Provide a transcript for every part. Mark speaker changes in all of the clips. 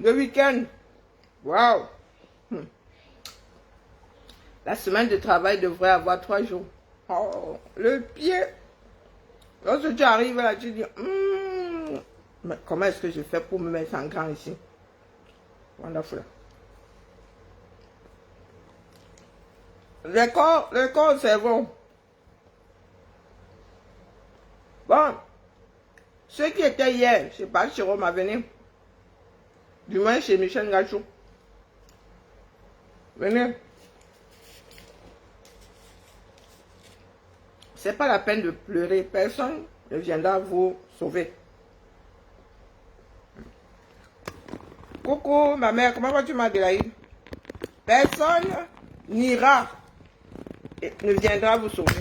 Speaker 1: le week-end. Waouh. La semaine de travail devrait avoir 3 jours. Oh, le pied. Lorsque tu arrives là, tu dis, mais comment est-ce que je fais pour me mettre en grand ici? Wonderful. Le corps, c'est bon. Bon, ceux qui étaient hier, je sais pas, chez Rome à venir. Du moins chez Michel Gachou. Venez. C'est pas la peine de pleurer. Personne ne viendra vous sauver. Coucou, ma mère, comment vas-tu, Madeleine? Personne n'ira et ne viendra vous sauver.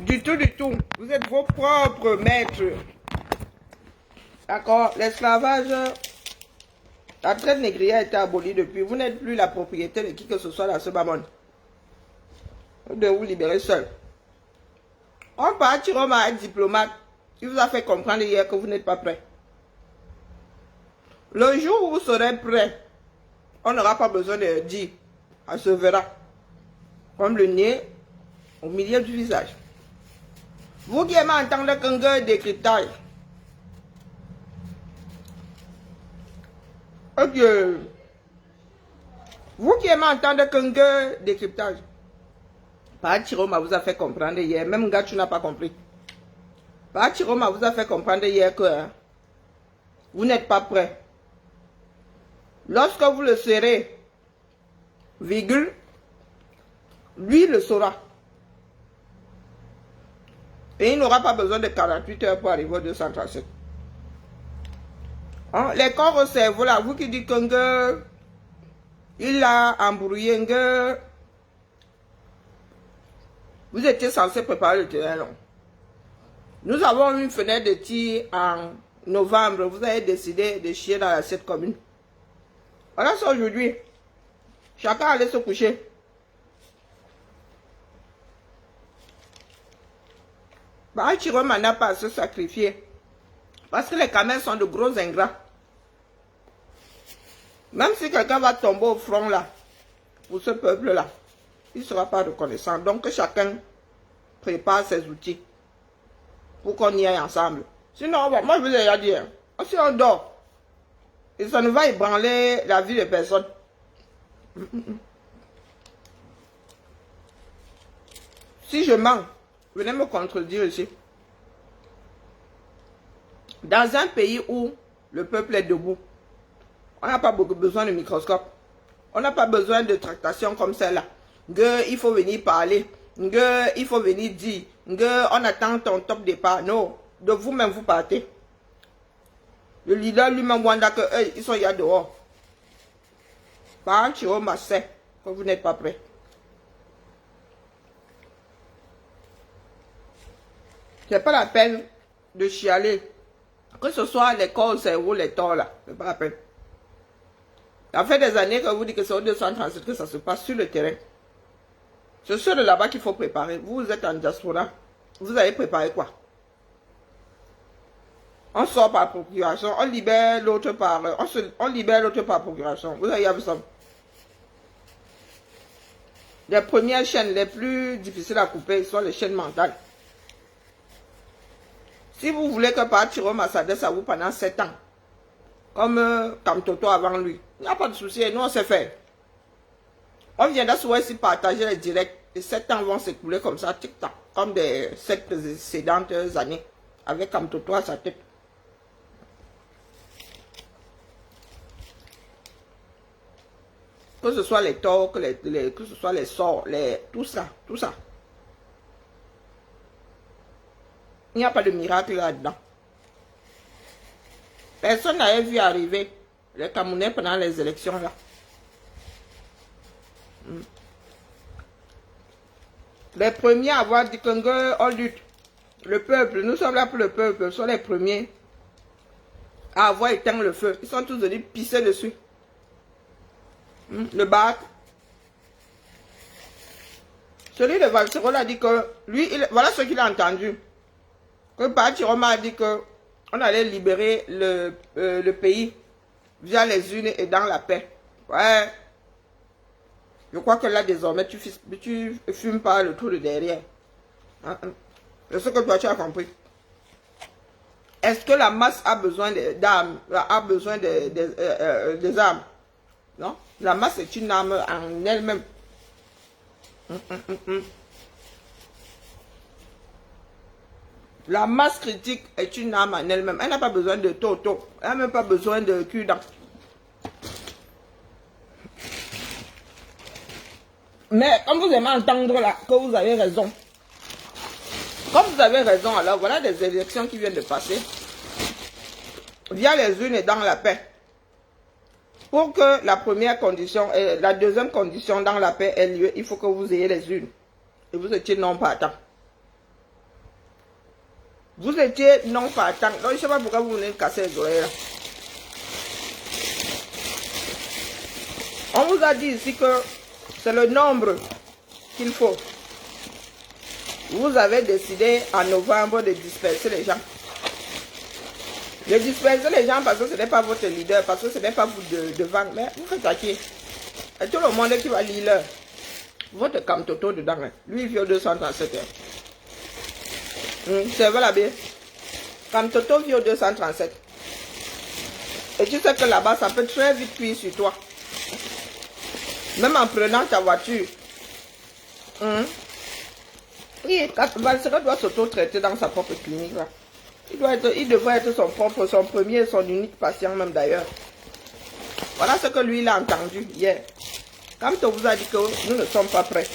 Speaker 1: Du tout, du tout. Vous êtes vos propres maîtres. D'accord? L'esclavage, la traite négrière a été abolie depuis. Vous n'êtes plus la propriété de qui que ce soit dans ce bas monde. Vous devez vous libérer seul. On partira à un diplomate qui vous a fait comprendre hier que vous n'êtes pas prêt. Le jour où vous serez prêt, on n'aura pas besoin de dire. Elle se verra. Comme le nez au milieu du visage. Vous qui aimez entendre qu'un décryptage. Ok. Vous qui aimez entendre qu'un décryptage. Chiroma vous a fait comprendre hier. Même gars, tu n'as pas compris. Chiroma vous a fait comprendre hier que vous n'êtes pas prêt. Lorsque vous le serez, virgule, lui le saura. Et il n'aura pas besoin de 48 heures pour arriver au 237. Hein? Les corps au cerveau là, vous qui dites que il a embrouillé, vous étiez censé préparer le terrain. Non? Nous avons une fenêtre de tir en novembre. Vous avez décidé de chier dans cette commune. Voilà, c'est aujourd'hui. Chacun allait se coucher. Chiroma n'a pas à se sacrifier. Parce que les camels sont de gros ingrats. Même si quelqu'un va tomber au front là, pour ce peuple-là, il ne sera pas reconnaissant. Donc que chacun prépare ses outils pour qu'on y aille ensemble. Sinon, moi je vous ai déjà dit, si on dort, et ça ne va ébranler la vie de personne. Si je mens, venez me contredire ici. Dans un pays où le peuple est debout, on n'a pas beaucoup besoin de microscope. On n'a pas besoin de tractation comme celle-là. Il faut venir parler. Il faut venir dire. On attend ton top départ. Non, de vous-même vous partez. Le leader lui-même wanda que ils sont là dehors. Par un Chiroma sait que vous n'êtes pas prêt. C'est pas la peine de chialer. Que ce soit les corps, cerveau, les torts là. C'est pas la peine. Ça fait des années que vous dites que c'est au 237 que ça se passe sur le terrain. C'est ceux de là-bas qu'il faut préparer. Vous êtes en diaspora. Vous allez préparer quoi? On sort par procuration, on libère l'autre par... On libère l'autre par procuration. Vous avez vu ça? Les premières chaînes les plus difficiles à couper sont les chaînes mentales. Si vous voulez que Chiroma s'adresse à vous pendant 7 ans, comme Toto avant lui, il n'y a pas de souci, nous on sait faire. On viendra souvent ici partager les directs et 7 ans vont s'écouler comme ça, tic-tac, comme des 7 précédentes années, avec Toto à sa tête. Que ce soit les torts, que ce soit les sorts, tout ça. Il n'y a pas de miracle là-dedans. Personne n'avait vu arriver les Camerounais pendant les élections là. Les premiers à avoir dit qu'on lutte. Le peuple, nous sommes là pour le peuple, sont les premiers à avoir éteint le feu. Ils sont tous venus pisser dessus. Le bac. Celui de Valserol a dit que lui, voilà ce qu'il a entendu. Que Chiroma a dit que On allait libérer le pays via les unes et dans la paix. Ouais. Je crois que là, désormais, tu fumes pas le trou de derrière. Hein? C'est ce que toi, tu as compris. Est-ce que la masse a besoin d'armes, a besoin des armes? Non? La masse est une arme en elle-même. La masse critique est une arme en elle-même. Elle n'a pas besoin de toto. Elle n'a même pas besoin de cul-dent. Mais comme vous aimez entendre là, que vous avez raison. Comme vous avez raison, alors voilà des élections qui viennent de passer. Via les unes et dans la paix. Pour que la première condition et la deuxième condition dans la paix ait lieu, il faut que vous ayez les unes. Et vous étiez non partant. Vous étiez non partant. Donc je ne sais pas pourquoi vous venez de casser les oreilles là. On vous a dit ici que c'est le nombre qu'il faut. Vous avez décidé en novembre de disperser les gens. De disperser les gens parce que ce n'est pas votre leader, parce que ce n'est pas vous devant. Mais vous faites à qui? Et tout le monde qui va lire leur. Votre camtoto dedans. Lui, il vit au 237 heures. C'est vrai la bien. Camtoto vit au 237. Et tu sais que là-bas, ça peut très vite cuire sur toi. Même en prenant ta voiture. Valsera doit s'auto-traiter dans sa propre clinique. Là. Il devrait être son premier, son unique patient même d'ailleurs. Voilà ce que lui il a entendu hier. Quand on vous a dit que nous ne sommes pas prêts.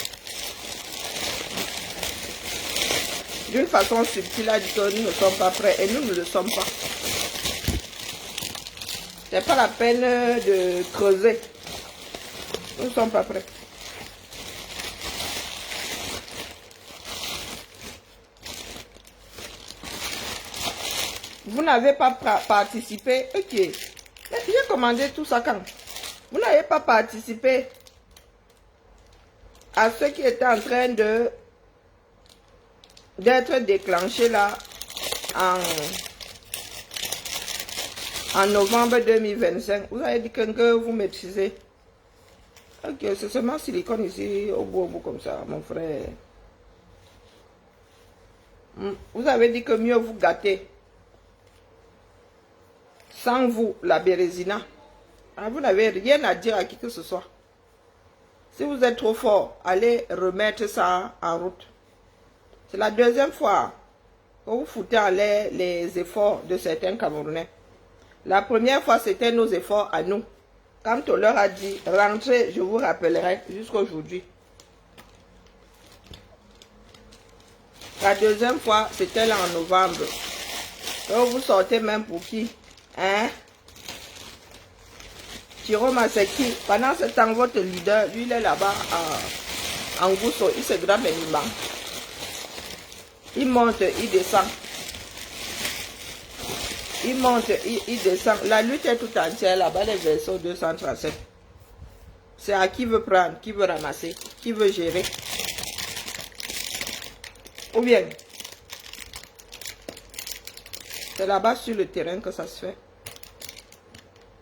Speaker 1: D'une façon subtile, il a dit que nous ne sommes pas prêts et nous ne le sommes pas. C'est pas la peine de creuser. Nous ne sommes pas prêts. Vous n'avez pas participé. Ok. J'ai commandé tout ça quand? Vous n'avez pas participé à ce qui était en train d'être déclenché là en novembre 2025. Vous avez dit que vous maîtrisez. Ok, c'est seulement silicone ici au bout comme ça, mon frère. Vous avez dit que mieux vous gâter. Sans vous, la bérésina. Vous n'avez rien à dire à qui que ce soit. Si vous êtes trop fort, allez remettre ça en route. C'est la deuxième fois que vous foutez en l'air les efforts de certains Camerounais. La première fois, c'était nos efforts à nous. Quand on leur a dit, rentrez, je vous rappellerai jusqu'à aujourd'hui. La deuxième fois, c'était là en novembre. Donc vous sortez même pour qui? Hein? Thiro Maseki, pendant ce temps, votre leader, lui, il est là-bas en Gousso, il se gratte les limans. Il monte, il descend. Il monte, il descend. La lutte est tout entière là-bas, les versos 237. C'est à qui veut prendre, qui veut ramasser, qui veut gérer. Ou bien, c'est là-bas sur le terrain que ça se fait.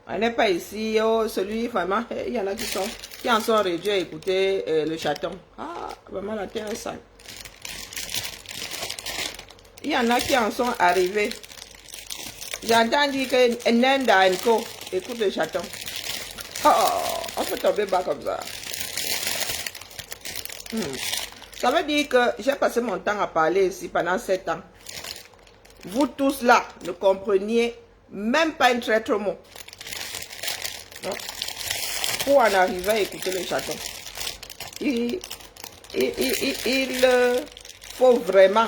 Speaker 1: On n'est pas ici, oh, celui, vraiment, il y en a qui en sont réduits à écouter le chaton. Ah, vraiment, la terre est sale. Il y en a qui en sont arrivés. J'entends dire que Nenda Nko écoute le chaton. Oh, on peut tomber bas comme ça. Ça veut dire que j'ai passé mon temps à parler ici pendant 7 ans. Vous tous là ne compreniez même pas un traître mot. Pour en arriver à écouter le chaton. Il faut vraiment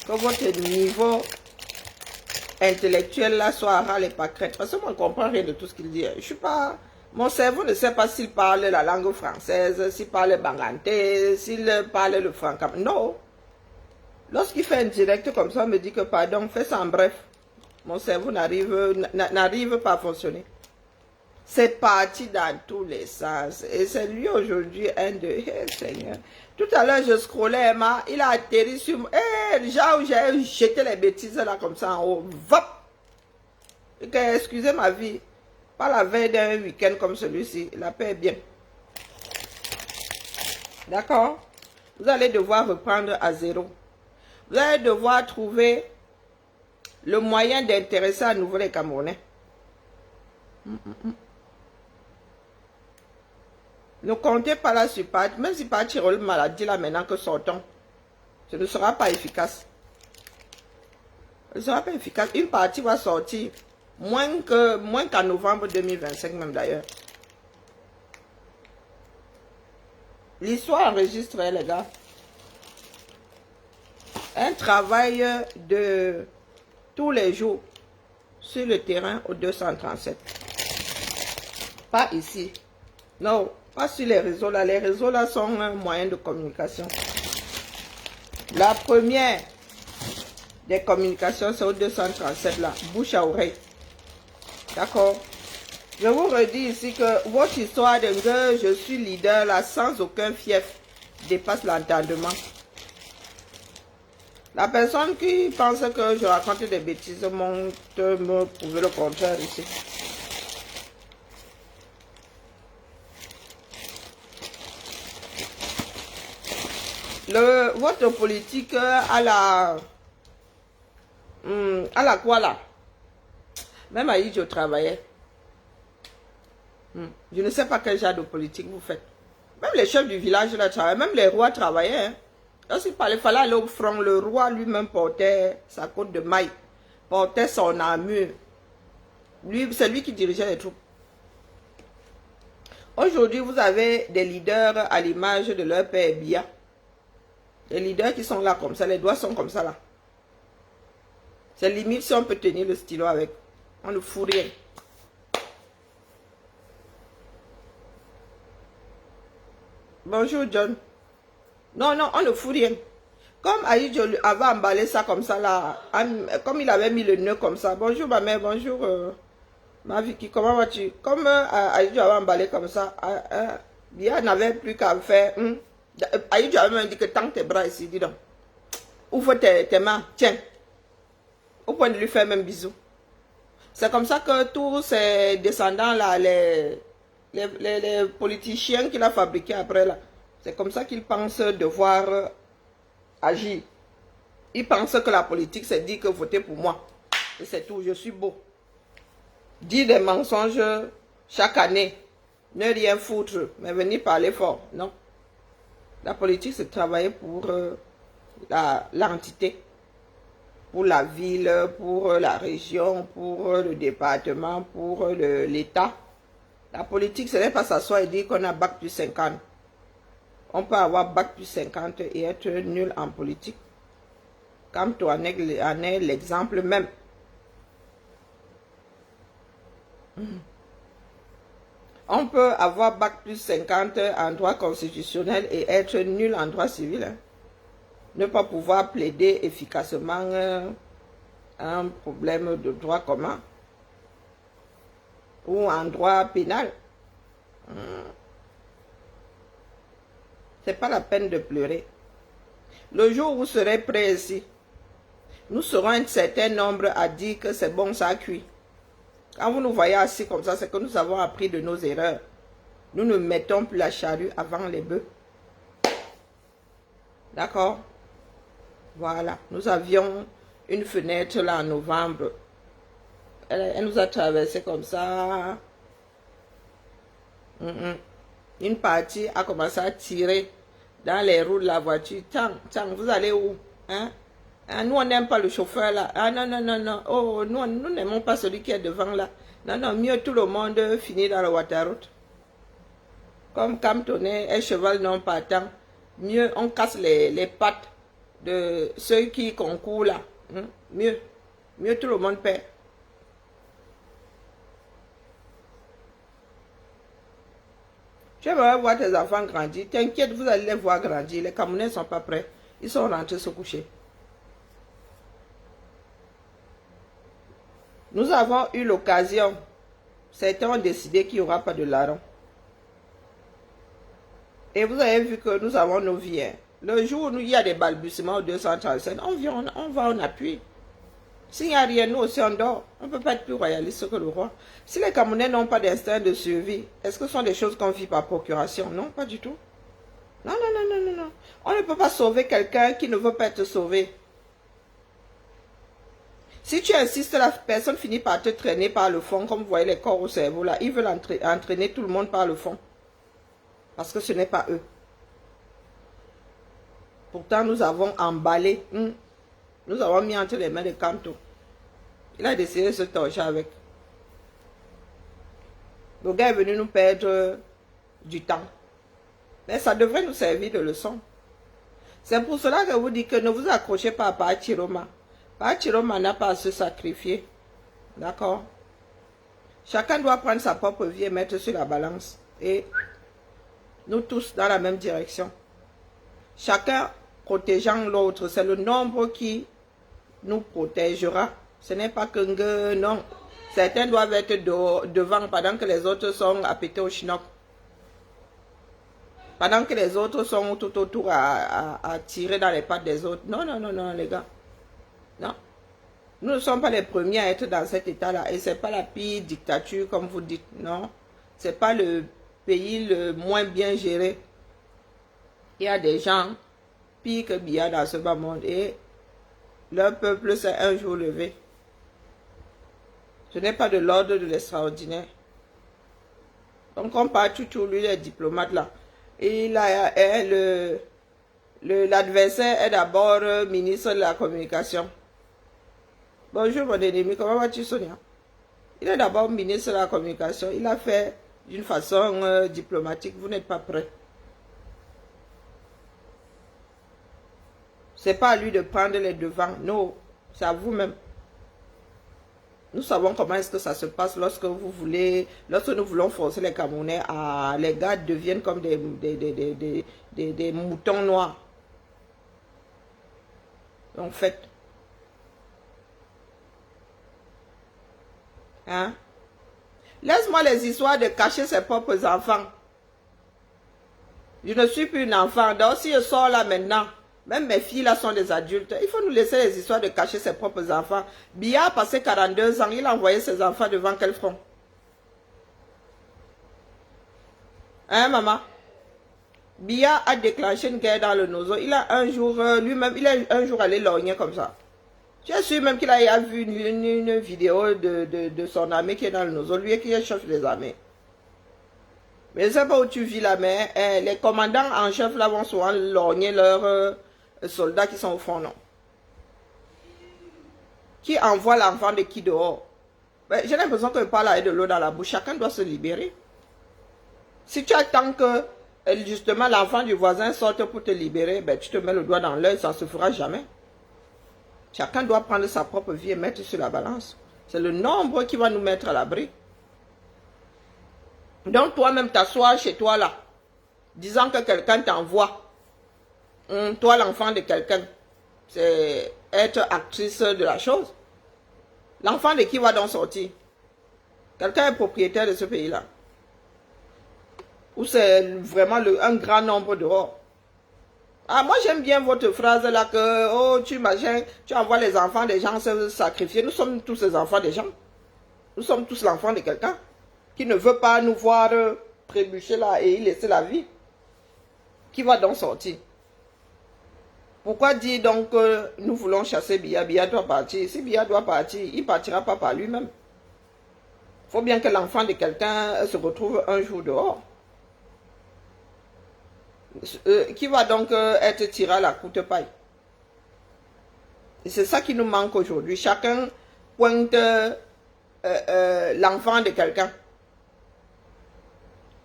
Speaker 1: que votre niveau intellectuel là soit à ras les pâquerettes. Parce que moi je ne comprends rien de tout ce qu'il dit. Je suis pas... Mon cerveau ne sait pas s'il parle la langue française, s'il parle banganté, s'il parle le franc. Non. Lorsqu'il fait un direct comme ça, on me dit que pardon, fais ça en bref. Mon cerveau n'arrive pas à fonctionner. C'est parti dans tous les sens. Et c'est lui aujourd'hui un de... Hey, Seigneur. Tout à l'heure, je scrollais, il a atterri sur moi. Hey, genre, j'ai jeté les bêtises là comme ça en haut. Vop! Excusez ma vie. Pas la veille d'un week-end comme celui-ci. La paix est bien. D'accord? Vous allez devoir reprendre à zéro. Vous allez devoir trouver le moyen d'intéresser à nouveau les Camerounais. Ne comptez pas là sur Pat. Même si Pat tire le maladie là maintenant que sortons, ce ne sera pas efficace. Ce ne sera pas efficace. Une partie va sortir moins qu'en novembre 2025 même d'ailleurs. L'histoire enregistre, les gars. Un travail de tous les jours sur le terrain au 237. Pas ici. Non, pas sur les réseaux là. Les réseaux là sont un moyen de communication. La première des communications, c'est au 237 là. Bouche à oreille. D'accord? Je vous redis ici que votre histoire de je suis leader là sans aucun fief dépasse l'entendement. La personne qui pense que je raconte des bêtises monte me prouver le contraire ici. Votre politique à la quoi là? Même à je travaillais. Je ne sais pas quel genre de politique vous faites. Même les chefs du village là travaillaient, même les rois travaillaient. Hein. Lorsqu'il fallait aller au front, le roi lui-même portait sa côte de maille, portait son armure. C'est lui qui dirigeait les troupes. Aujourd'hui, vous avez des leaders à l'image de leur père Biya. Les leaders qui sont là comme ça, les doigts sont comme ça là. C'est limite si on peut tenir le stylo avec. On ne fout rien. Bonjour John. Non, non, on ne fout rien. Comme Aïdjo avait emballé ça comme ça là, comme il avait mis le nœud comme ça. Bonjour ma mère, bonjour ma Vicky, comment vas-tu? Comme Aïdjo avait emballé comme ça, Biya n'avait plus qu'à faire. Aïdjo avait même dit que tends tes bras ici, dis donc. Ouvre tes mains, tiens. Au point de lui faire même bisous. C'est comme ça que tous ces descendants là, les politiciens qu'il a fabriqués après là, c'est comme ça qu'ils pensent devoir agir. Ils pensent que la politique c'est dire que votez pour moi. Et c'est tout, je suis beau. Dire des mensonges chaque année, ne rien foutre, mais venir parler fort, non. La politique c'est travailler pour l'entité, pour la ville, pour la région, pour le département, pour l'État. La politique, ce n'est pas s'asseoir et dire qu'on a bac plus 50. On peut avoir bac plus 50 et être nul en politique. Comme toi en est l'exemple même. On peut avoir bac plus 50 en droit constitutionnel et être nul en droit civil. Hein. Ne pas pouvoir plaider efficacement un problème de droit commun ou en droit pénal. C'est pas la peine de pleurer. Le jour où vous serez prêts ici, nous serons un certain nombre à dire que c'est bon, ça a cuit. Quand vous nous voyez assis comme ça, c'est que nous avons appris de nos erreurs. Nous ne mettons plus la charrue avant les bœufs. D'accord? Voilà. Nous avions une fenêtre là en novembre. Elle nous a traversé comme ça. Une partie a commencé à tirer dans les roues de la voiture. Tiens, vous allez où? Hein? Nous, on n'aime pas le chauffeur là. Ah non, non, non, non. Oh, nous n'aimons pas celui qui est devant là. Non, non, mieux tout le monde finit dans le waterroute. Comme Camtonnet est cheval non partant, mieux on casse les pattes de ceux qui concourent là. Mieux tout le monde perd. J'aimerais voir tes enfants grandir. T'inquiète, vous allez les voir grandir. Les Camerounais ne sont pas prêts. Ils sont rentrés se coucher. Nous avons eu l'occasion. Certains ont décidé qu'il n'y aura pas de larron. Et vous avez vu que nous avons nos vies. Hein. Le jour où il y a des balbutiements au 237, on va en appui. S'il n'y a rien, nous aussi on dort. On ne peut pas être plus royaliste que le roi. Si les Camerounais n'ont pas d'instinct de survie, est-ce que ce sont des choses qu'on vit par procuration? Non, pas du tout. Non, non, non, non, non, non. On ne peut pas sauver quelqu'un qui ne veut pas être sauvé. Si tu insistes, la personne finit par te traîner par le fond, comme vous voyez les corps au cerveau là. Ils veulent entraîner tout le monde par le fond. Parce que ce n'est pas eux. Pourtant, nous avons emballé. Nous avons mis entre les mains de Kanto. Il a décidé de se torcher avec. Le gars est venu nous perdre du temps. Mais ça devrait nous servir de leçon. C'est pour cela que je vous dis que ne vous accrochez pas à Pachiroma. Pachiroma n'a pas à se sacrifier. D'accord? Chacun doit prendre sa propre vie et mettre sur la balance. Et nous tous dans la même direction. Chacun protégeant l'autre. C'est le nombre qui nous protégera. Ce n'est pas que non. Certains doivent être devant pendant que les autres sont à péter au chinook. Pendant que les autres sont tout autour à tirer dans les pattes des autres. Non, non, non, non, les gars. Non. Nous ne sommes pas les premiers à être dans cet état-là. Et ce n'est pas la pire dictature, comme vous dites. Non. Ce n'est pas le pays le moins bien géré. Il y a des gens pires que Biya dans ce bas monde. Et leur peuple s'est un jour levé. Ce n'est pas de l'ordre de l'extraordinaire. Donc on parle toujours, lui, les diplomates là. Et l'adversaire est d'abord ministre de la communication. Bonjour mon ennemi, comment vas-tu Sonia? Il est d'abord ministre de la communication. Il a fait d'une façon diplomatique. Vous n'êtes pas prêt. Ce n'est pas à lui de prendre les devants. Non, c'est à vous-même. Nous savons comment est-ce que ça se passe lorsque nous voulons forcer les Camerounais à... Les gars deviennent comme des moutons noirs. En fait. Hein? Laisse-moi les histoires de cacher ses propres enfants. Je ne suis plus une enfant. Donc si je sors là maintenant, même mes filles là sont des adultes. Il faut nous laisser les histoires de cacher ses propres enfants. Biya a passé 42 ans. Il a envoyé ses enfants devant quel front? Hein, maman? Biya a déclenché une guerre dans le Nozo. Il a un jour, lui-même, il a un jour allé lorgner comme ça. Tu es sûr même qu'il a vu une vidéo de son armée qui est dans le Nozo. Lui qui est chef des armées. Mais je ne sais pas où tu vis là, mais les commandants en chef là vont souvent lorgner leurs soldats qui sont au fond, non? Qui envoie l'enfant de qui dehors? J'ai l'impression que je parle avec de l'eau dans la bouche. Chacun doit se libérer. Si tu attends que justement l'enfant du voisin sorte pour te libérer, tu te mets le doigt dans l'œil, ça ne se fera jamais. Chacun doit prendre sa propre vie et mettre sur la balance. C'est le nombre qui va nous mettre à l'abri. Donc toi-même t'assois chez toi là, disant que quelqu'un t'envoie. Toi l'enfant de quelqu'un, c'est être actrice de la chose. L'enfant de qui va donc sortir? Quelqu'un est propriétaire de ce pays-là. Ou c'est vraiment un grand nombre dehors. Ah, moi j'aime bien votre phrase là que, oh, tu envoies les enfants des gens se sacrifier. Nous sommes tous les enfants des gens. Nous sommes tous l'enfant de quelqu'un qui ne veut pas nous voir trébucher là et y laisser la vie. Qui va donc sortir? Pourquoi dire donc que nous voulons chasser Biya? Biya doit partir. Si Biya doit partir, il ne partira pas par lui-même. Il faut bien que l'enfant de quelqu'un se retrouve un jour dehors. Qui va donc être tiré à la courte paille? Et c'est ça qui nous manque aujourd'hui. Chacun pointe l'enfant de quelqu'un.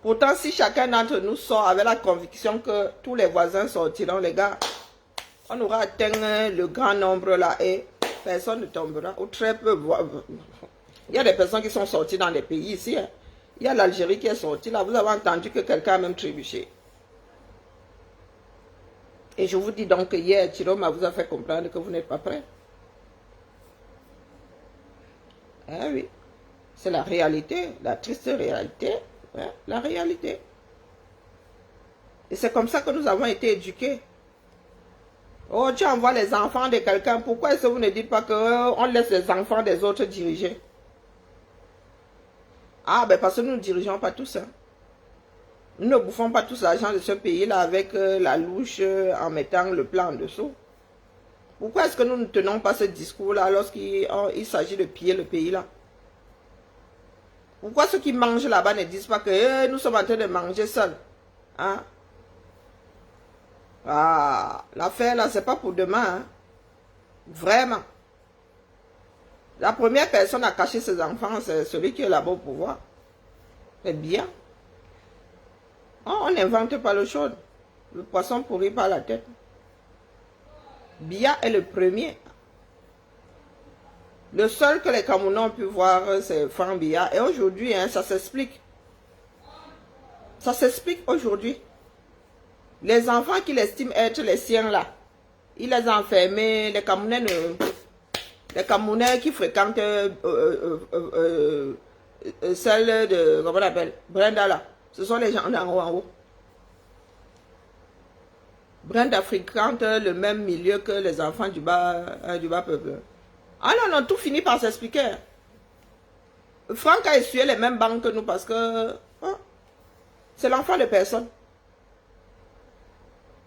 Speaker 1: Pourtant, si chacun d'entre nous sort avec la conviction que tous les voisins sortiront, les gars, on aura atteint le grand nombre là et personne ne tombera. Ou très peu. Il y a des personnes qui sont sorties dans les pays ici. Hein. Il y a l'Algérie qui est sortie là. Vous avez entendu que quelqu'un a même trébuché. Et je vous dis donc que hier, Chiroma vous a fait comprendre que vous n'êtes pas prêts. Eh oui, c'est la réalité, la triste réalité, hein, la réalité. Et c'est comme ça que nous avons été éduqués. Oh, tu envoies les enfants de quelqu'un. Pourquoi est-ce que vous ne dites pas qu'on laisse les enfants des autres diriger? Ah, ben parce que nous ne dirigeons pas tous. Hein. Nous ne bouffons pas tous l'argent de ce pays-là avec la louche en mettant le plan en dessous. Pourquoi est-ce que nous ne tenons pas ce discours-là lorsqu'il s'agit de piller le pays-là? Pourquoi ceux qui mangent là-bas ne disent pas que nous sommes en train de manger seuls? Hein? Ah, l'affaire là, c'est pas pour demain. Hein? Vraiment. La première personne à cacher ses enfants, c'est celui qui est là-bas au pouvoir. C'est bien. Oh, on n'invente pas l'eau chaude. Le poisson pourrit par la tête. Biya est le premier. Le seul que les Camerounais ont pu voir, c'est Franck Biya. Et aujourd'hui, hein, ça s'explique. Ça s'explique aujourd'hui. Les enfants qu'il estime être les siens là, il les a enfermés. Les Camerounais qui fréquentent celle de, comment on appelle, Brenda là. Ce sont les gens d'en haut en haut. Brenda fréquente le même milieu que les enfants du bas peuple. Ah non, non, tout finit par s'expliquer. Franck a essuyé les mêmes banques que nous parce que c'est l'enfant de personne.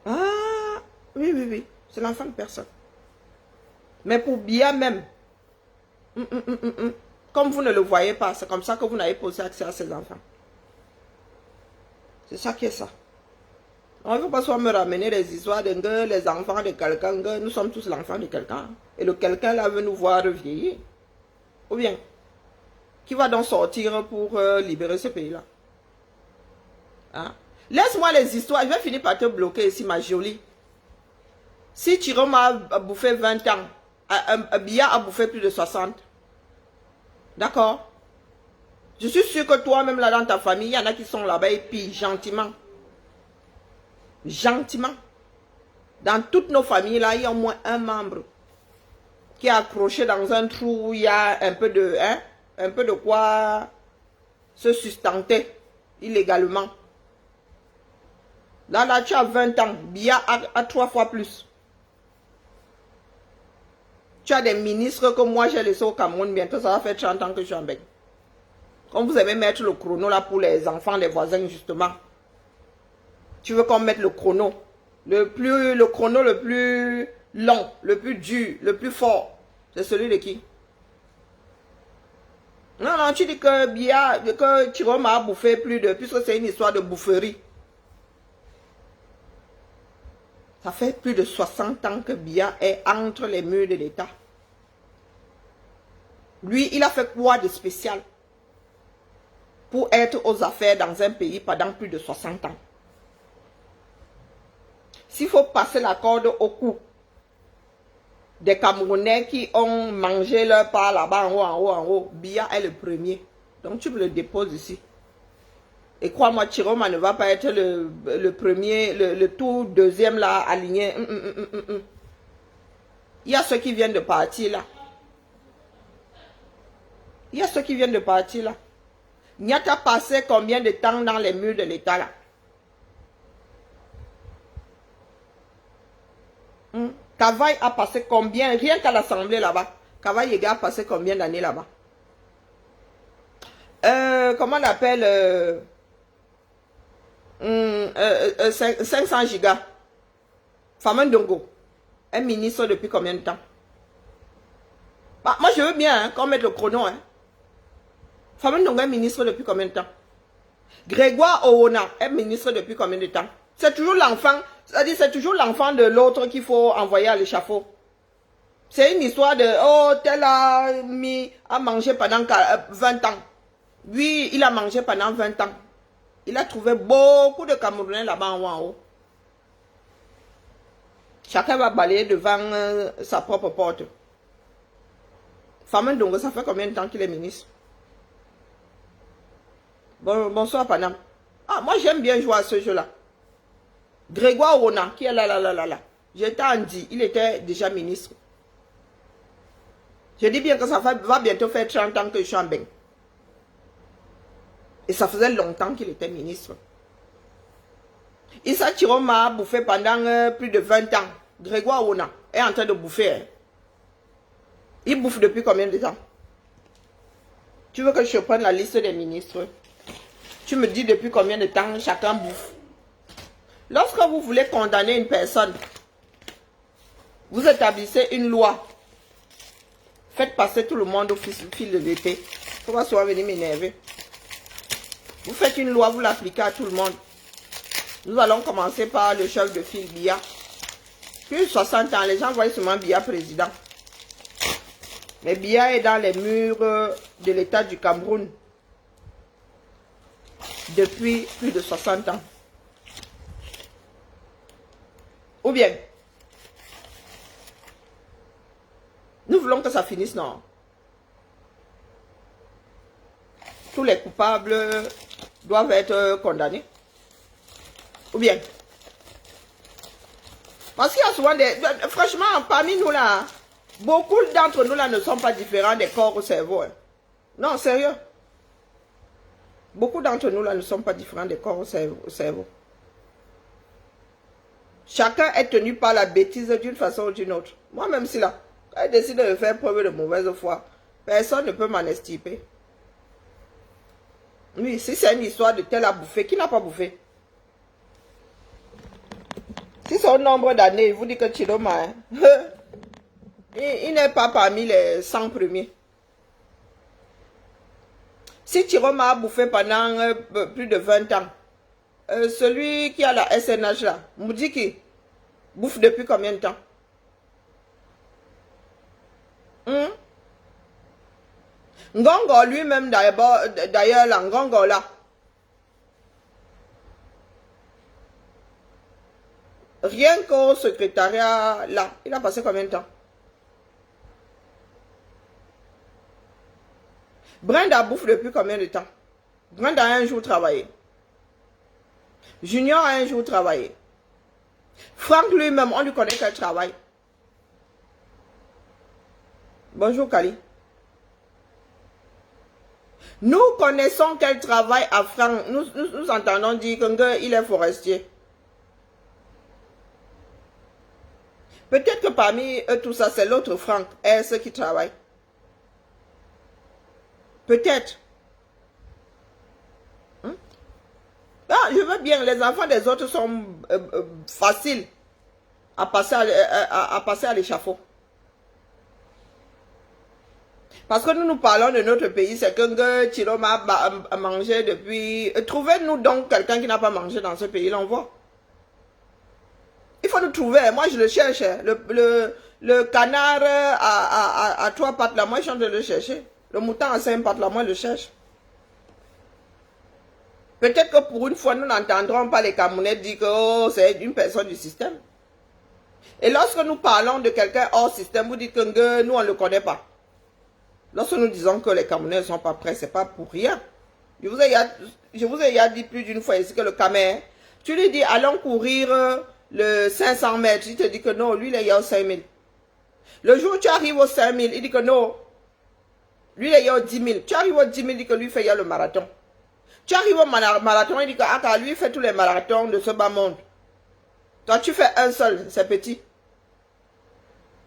Speaker 1: Ah, oui, oui, oui, c'est l'enfant de personne. Mais pour bien même, comme vous ne le voyez pas, c'est comme ça que vous n'avez pas aussi accès à ces enfants. C'est ça qui est ça. On ne veut pas soit me ramener les histoires de les enfants de quelqu'un, nous sommes tous l'enfant de quelqu'un. Et le quelqu'un là veut nous voir vieillir. Ou bien, qui va donc sortir pour libérer ce pays-là? Hein? Laisse-moi les histoires, je vais finir par te bloquer ici, ma jolie. Si Chirom a bouffé 20 ans, Biya a bouffé plus de 60. D'accord? Je suis sûr que toi-même là dans ta famille, il y en a qui sont là-bas et puis gentiment. Gentiment. Dans toutes nos familles là, il y a au moins un membre qui est accroché dans un trou où il y a un peu de quoi se sustenter illégalement. Là, tu as 20 ans. Biya a 3 fois plus. Tu as des ministres que moi j'ai laissé au Cameroun. Bientôt, ça va faire 30 ans que je suis en bec. Comme vous aimez mettre le chrono là pour les enfants des voisins, justement. Tu veux qu'on mette le chrono. Le chrono le plus long, le plus dur, le plus fort. C'est celui de qui? Non, non, tu dis que Biya, que Chirom a bouffé plus de... Puisque c'est une histoire de boufferie. Ça fait plus de 60 ans que Biya est entre les murs de l'État. Lui, il a fait quoi de spécial pour être aux affaires dans un pays pendant plus de 60 ans? S'il faut passer la corde au cou des Camerounais qui ont mangé leur part là-bas en haut, en haut, en haut, Biya est le premier. Donc tu me le déposes ici. Et crois-moi, Chiroma ne va pas être le premier, le tout deuxième là, aligné. Il y a ceux qui viennent de partir là. Il y a ceux qui viennent de partir là. Nyata a passé combien de temps dans les murs de l'État là? Kavaï a passé combien, rien qu'à l'Assemblée là-bas. Kavaï a passé combien d'années là-bas? Comment on appelle 500 gigas. Famen Dongo. Un ministre depuis combien de temps? Bah, moi je veux bien hein, qu'on mette le chrono. Hein. Famen Dongo est ministre depuis combien de temps? Grégoire Owona est ministre depuis combien de temps? C'est toujours l'enfant, c'est-à-dire c'est toujours l'enfant de l'autre qu'il faut envoyer à l'échafaud. C'est une histoire de, oh, tel a mangé pendant 20 ans. Lui, il a mangé pendant 20 ans. Il a trouvé beaucoup de Camerounais là-bas en haut. Chacun va balayer devant sa propre porte. Famen Dongo, ça fait combien de temps qu'il est ministre? Bonsoir, Panam. Ah, moi j'aime bien jouer à ce jeu-là. Grégoire Owona, qui est là. J'étais en dit, il était déjà ministre. Je dis bien que ça va bientôt faire 30 ans que je suis en bain. Et ça faisait longtemps qu'il était ministre. Issa Chiroma a bouffé pendant plus de 20 ans. Grégoire Ona est en train de bouffer. Hein. Il bouffe depuis combien de temps? Tu veux que je prenne la liste des ministres? Tu me dis depuis combien de temps chacun bouffe. Lorsque vous voulez condamner une personne, vous établissez une loi. Faites passer tout le monde au fil de l'été. Il faut pas souvent venir m'énerver. Vous faites une loi, vous l'appliquez à tout le monde. Nous allons commencer par le chef de file Biya. Plus de 60 ans, les gens voient seulement Biya président. Mais Biya est dans les murs de l'État du Cameroun depuis plus de 60 ans. Ou bien, nous voulons que ça finisse, non? Tous les coupables doivent être condamnés. Ou bien, parce qu'il y a souvent des... Franchement, parmi nous là, beaucoup d'entre nous là ne sont pas différents des corps au cerveau. Hein. Non, sérieux. Beaucoup d'entre nous là ne sont pas différents des corps au cerveau. Chacun est tenu par la bêtise d'une façon ou d'une autre. Moi-même si là, quand je décide de faire preuve de mauvaise foi, personne ne peut m'en extirper. Oui, si c'est une histoire de tel a bouffé, qui n'a pas bouffé? Si c'est au nombre d'années, il vous dit que Chidoma, hein, il n'est pas parmi les 100 premiers. Si Chiroma a bouffé pendant plus de 20 ans, celui qui a la SNH là, Moudiki, bouffe depuis combien de temps? Ngongo lui-même d'ailleurs là, Ngongo là. Rien qu'au secrétariat là, il a passé combien de temps? Brenda bouffe depuis combien de temps? Brenda a un jour travaillé. Junior a un jour travaillé. Franck lui-même, on lui connaît qu'elle travaille. Bonjour Kali. Nous connaissons qu'elle travaille à Franck. Nous entendons dire qu'il est forestier. Peut-être que parmi eux, tout ça, c'est l'autre Franck, est-ce qui travaille. Peut-être. Ah, je veux bien, les enfants des autres sont faciles à passer à l'échafaud. Parce que nous parlons de notre pays, c'est que Chiloma a mangé depuis... Trouvez-nous donc quelqu'un qui n'a pas mangé dans ce pays, l'on voit. Il faut nous trouver, moi je le cherche. Le canard à 3 pattes là, moi je suis en train de le chercher. Le mouton à 5 pattes là, moi je le cherche. Peut-être que pour une fois, nous n'entendrons pas les Camerounais dire que oh, c'est une personne du système. Et lorsque nous parlons de quelqu'un hors système, vous dites que nous on ne le connaît pas. Lorsque nous disons que les Camerounais ne sont pas prêts, ce n'est pas pour rien. Je vous ai dit plus d'une fois ici que le Cameroun, tu lui dis allons courir le 500 mètres, il te dit que non, lui il est au 5000. Le jour où tu arrives au 5000, il dit que non, lui il est au 10 000. Tu arrives au 10 000, il dit que lui fait le marathon. Tu arrives au marathon, il dit que ah, lui fait tous les marathons de ce bas monde. Toi tu fais un seul, c'est petit.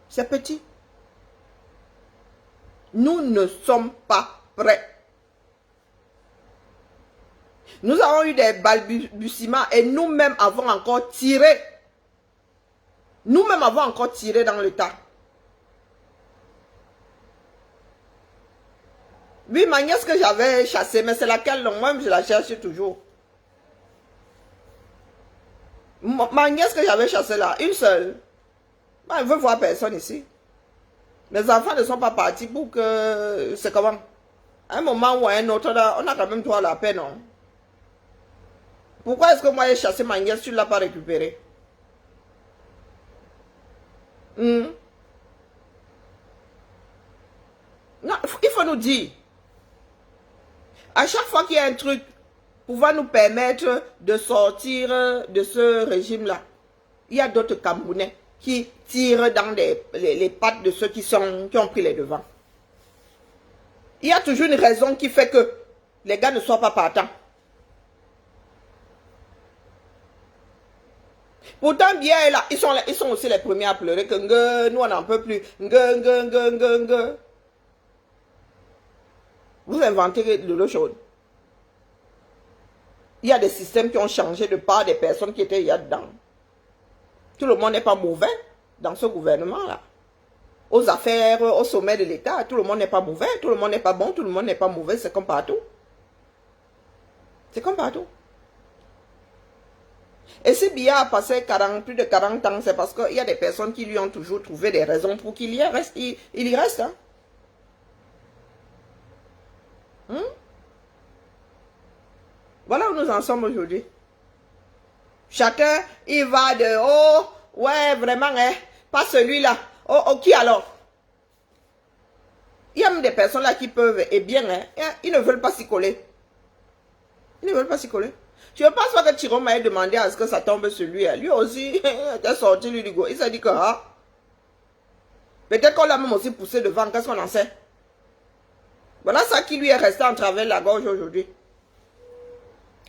Speaker 1: C'est petit. Nous ne sommes pas prêts. Nous avons eu des balbutiements et nous-mêmes avons encore tiré. Nous-mêmes avons encore tiré dans le tas. Oui, ma nièce que j'avais chassée, mais c'est laquelle, moi je la cherche toujours. Ma nièce que j'avais chassée là, une seule. Ben, elle veut voir personne ici. Les enfants ne sont pas partis pour que... C'est comment? À un moment ou à un autre, là, on a quand même toi la peine, non? Pourquoi est-ce que moi j'ai chassé ma nièce, tu ne l'as pas récupérée? Non, il faut nous dire. À chaque fois qu'il y a un truc pouvant nous permettre de sortir de ce régime-là, il y a d'autres Camerounais qui tirent dans les pattes de ceux qui ont pris les devants. Il y a toujours une raison qui fait que les gars ne soient pas partants. Pourtant, bien là, ils sont aussi les premiers à pleurer que nous on n'en peut plus. Vous inventez de l'eau chaude. Il y a des systèmes qui ont changé de part des personnes qui étaient là-dedans. Tout le monde n'est pas mauvais dans ce gouvernement-là. Aux affaires, au sommet de l'État, tout le monde n'est pas mauvais, tout le monde n'est pas bon, tout le monde n'est pas mauvais, c'est comme partout. C'est comme partout. Et si Biya a passé plus de 40 ans, c'est parce qu'il y a des personnes qui lui ont toujours trouvé des raisons pour qu'il y reste. Il y reste. Hein? Voilà où nous en sommes aujourd'hui. Chacun, il va de, oh, ouais, vraiment, hein, pas celui-là. Oh, qui alors? Il y a même des personnes là qui peuvent, et bien, hein, ils ne veulent pas s'y coller. Ils ne veulent pas s'y coller. Je ne pense pas que Chirom ait demandé à ce que ça tombe sur lui. Lui aussi, il est sorti, lui, du go. Il s'est dit que, ah, peut-être qu'on l'a même aussi poussé devant, qu'est-ce qu'on en sait? Voilà ça qui lui est resté en travers la gorge aujourd'hui.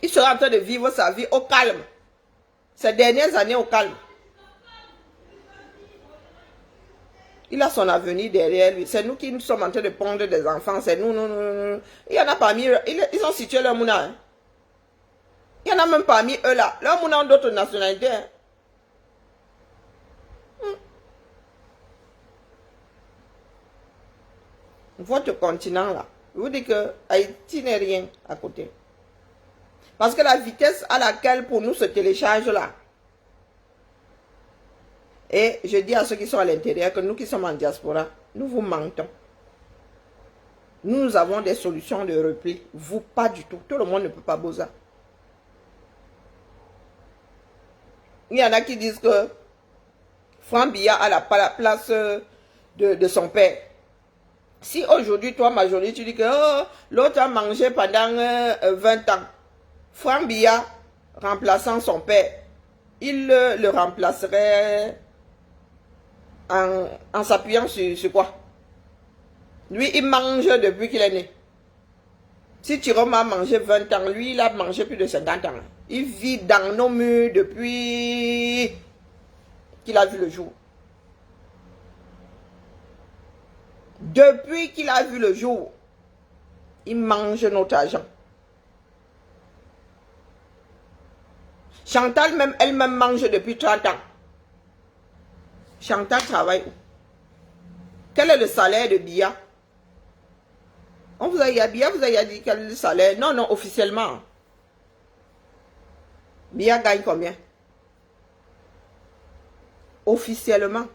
Speaker 1: Il sera en train de vivre sa vie au calme. Ces dernières années au calme. Il a son avenir derrière lui. C'est nous qui sommes en train de pondre des enfants. C'est nous. Il y en a parmi eux. Ils ont situé leur mouna. Hein. Il y en a même parmi eux là. Leur mouna ont d'autres nationalités. Hein. Votre continent là. Je vous dis que Haïti n'est rien à côté. Parce que la vitesse à laquelle pour nous se télécharge là. Et je dis à ceux qui sont à l'intérieur que nous qui sommes en diaspora, nous vous mentons. Nous avons des solutions de repli. Vous, pas du tout. Tout le monde ne peut pas bosser. Il y en a qui disent que Franck Biya a pas la place de son père. Si aujourd'hui, toi, Majoli, tu dis que oh, l'autre a mangé pendant 20 ans, Franck Biya, remplaçant son père, il le remplacerait en s'appuyant sur quoi? Lui, il mange depuis qu'il est né. Si Chirom a mangé 20 ans, lui, il a mangé plus de 50 ans. Il vit dans nos murs depuis qu'il a vu le jour. Depuis qu'il a vu le jour, il mange notre argent. Chantal, même, elle-même mange depuis 30 ans. Chantal travaille où? Quel est le salaire de Biya? On vous a dit, Biya vous a dit quel est le salaire? Non, non, officiellement. Biya gagne combien? Officiellement.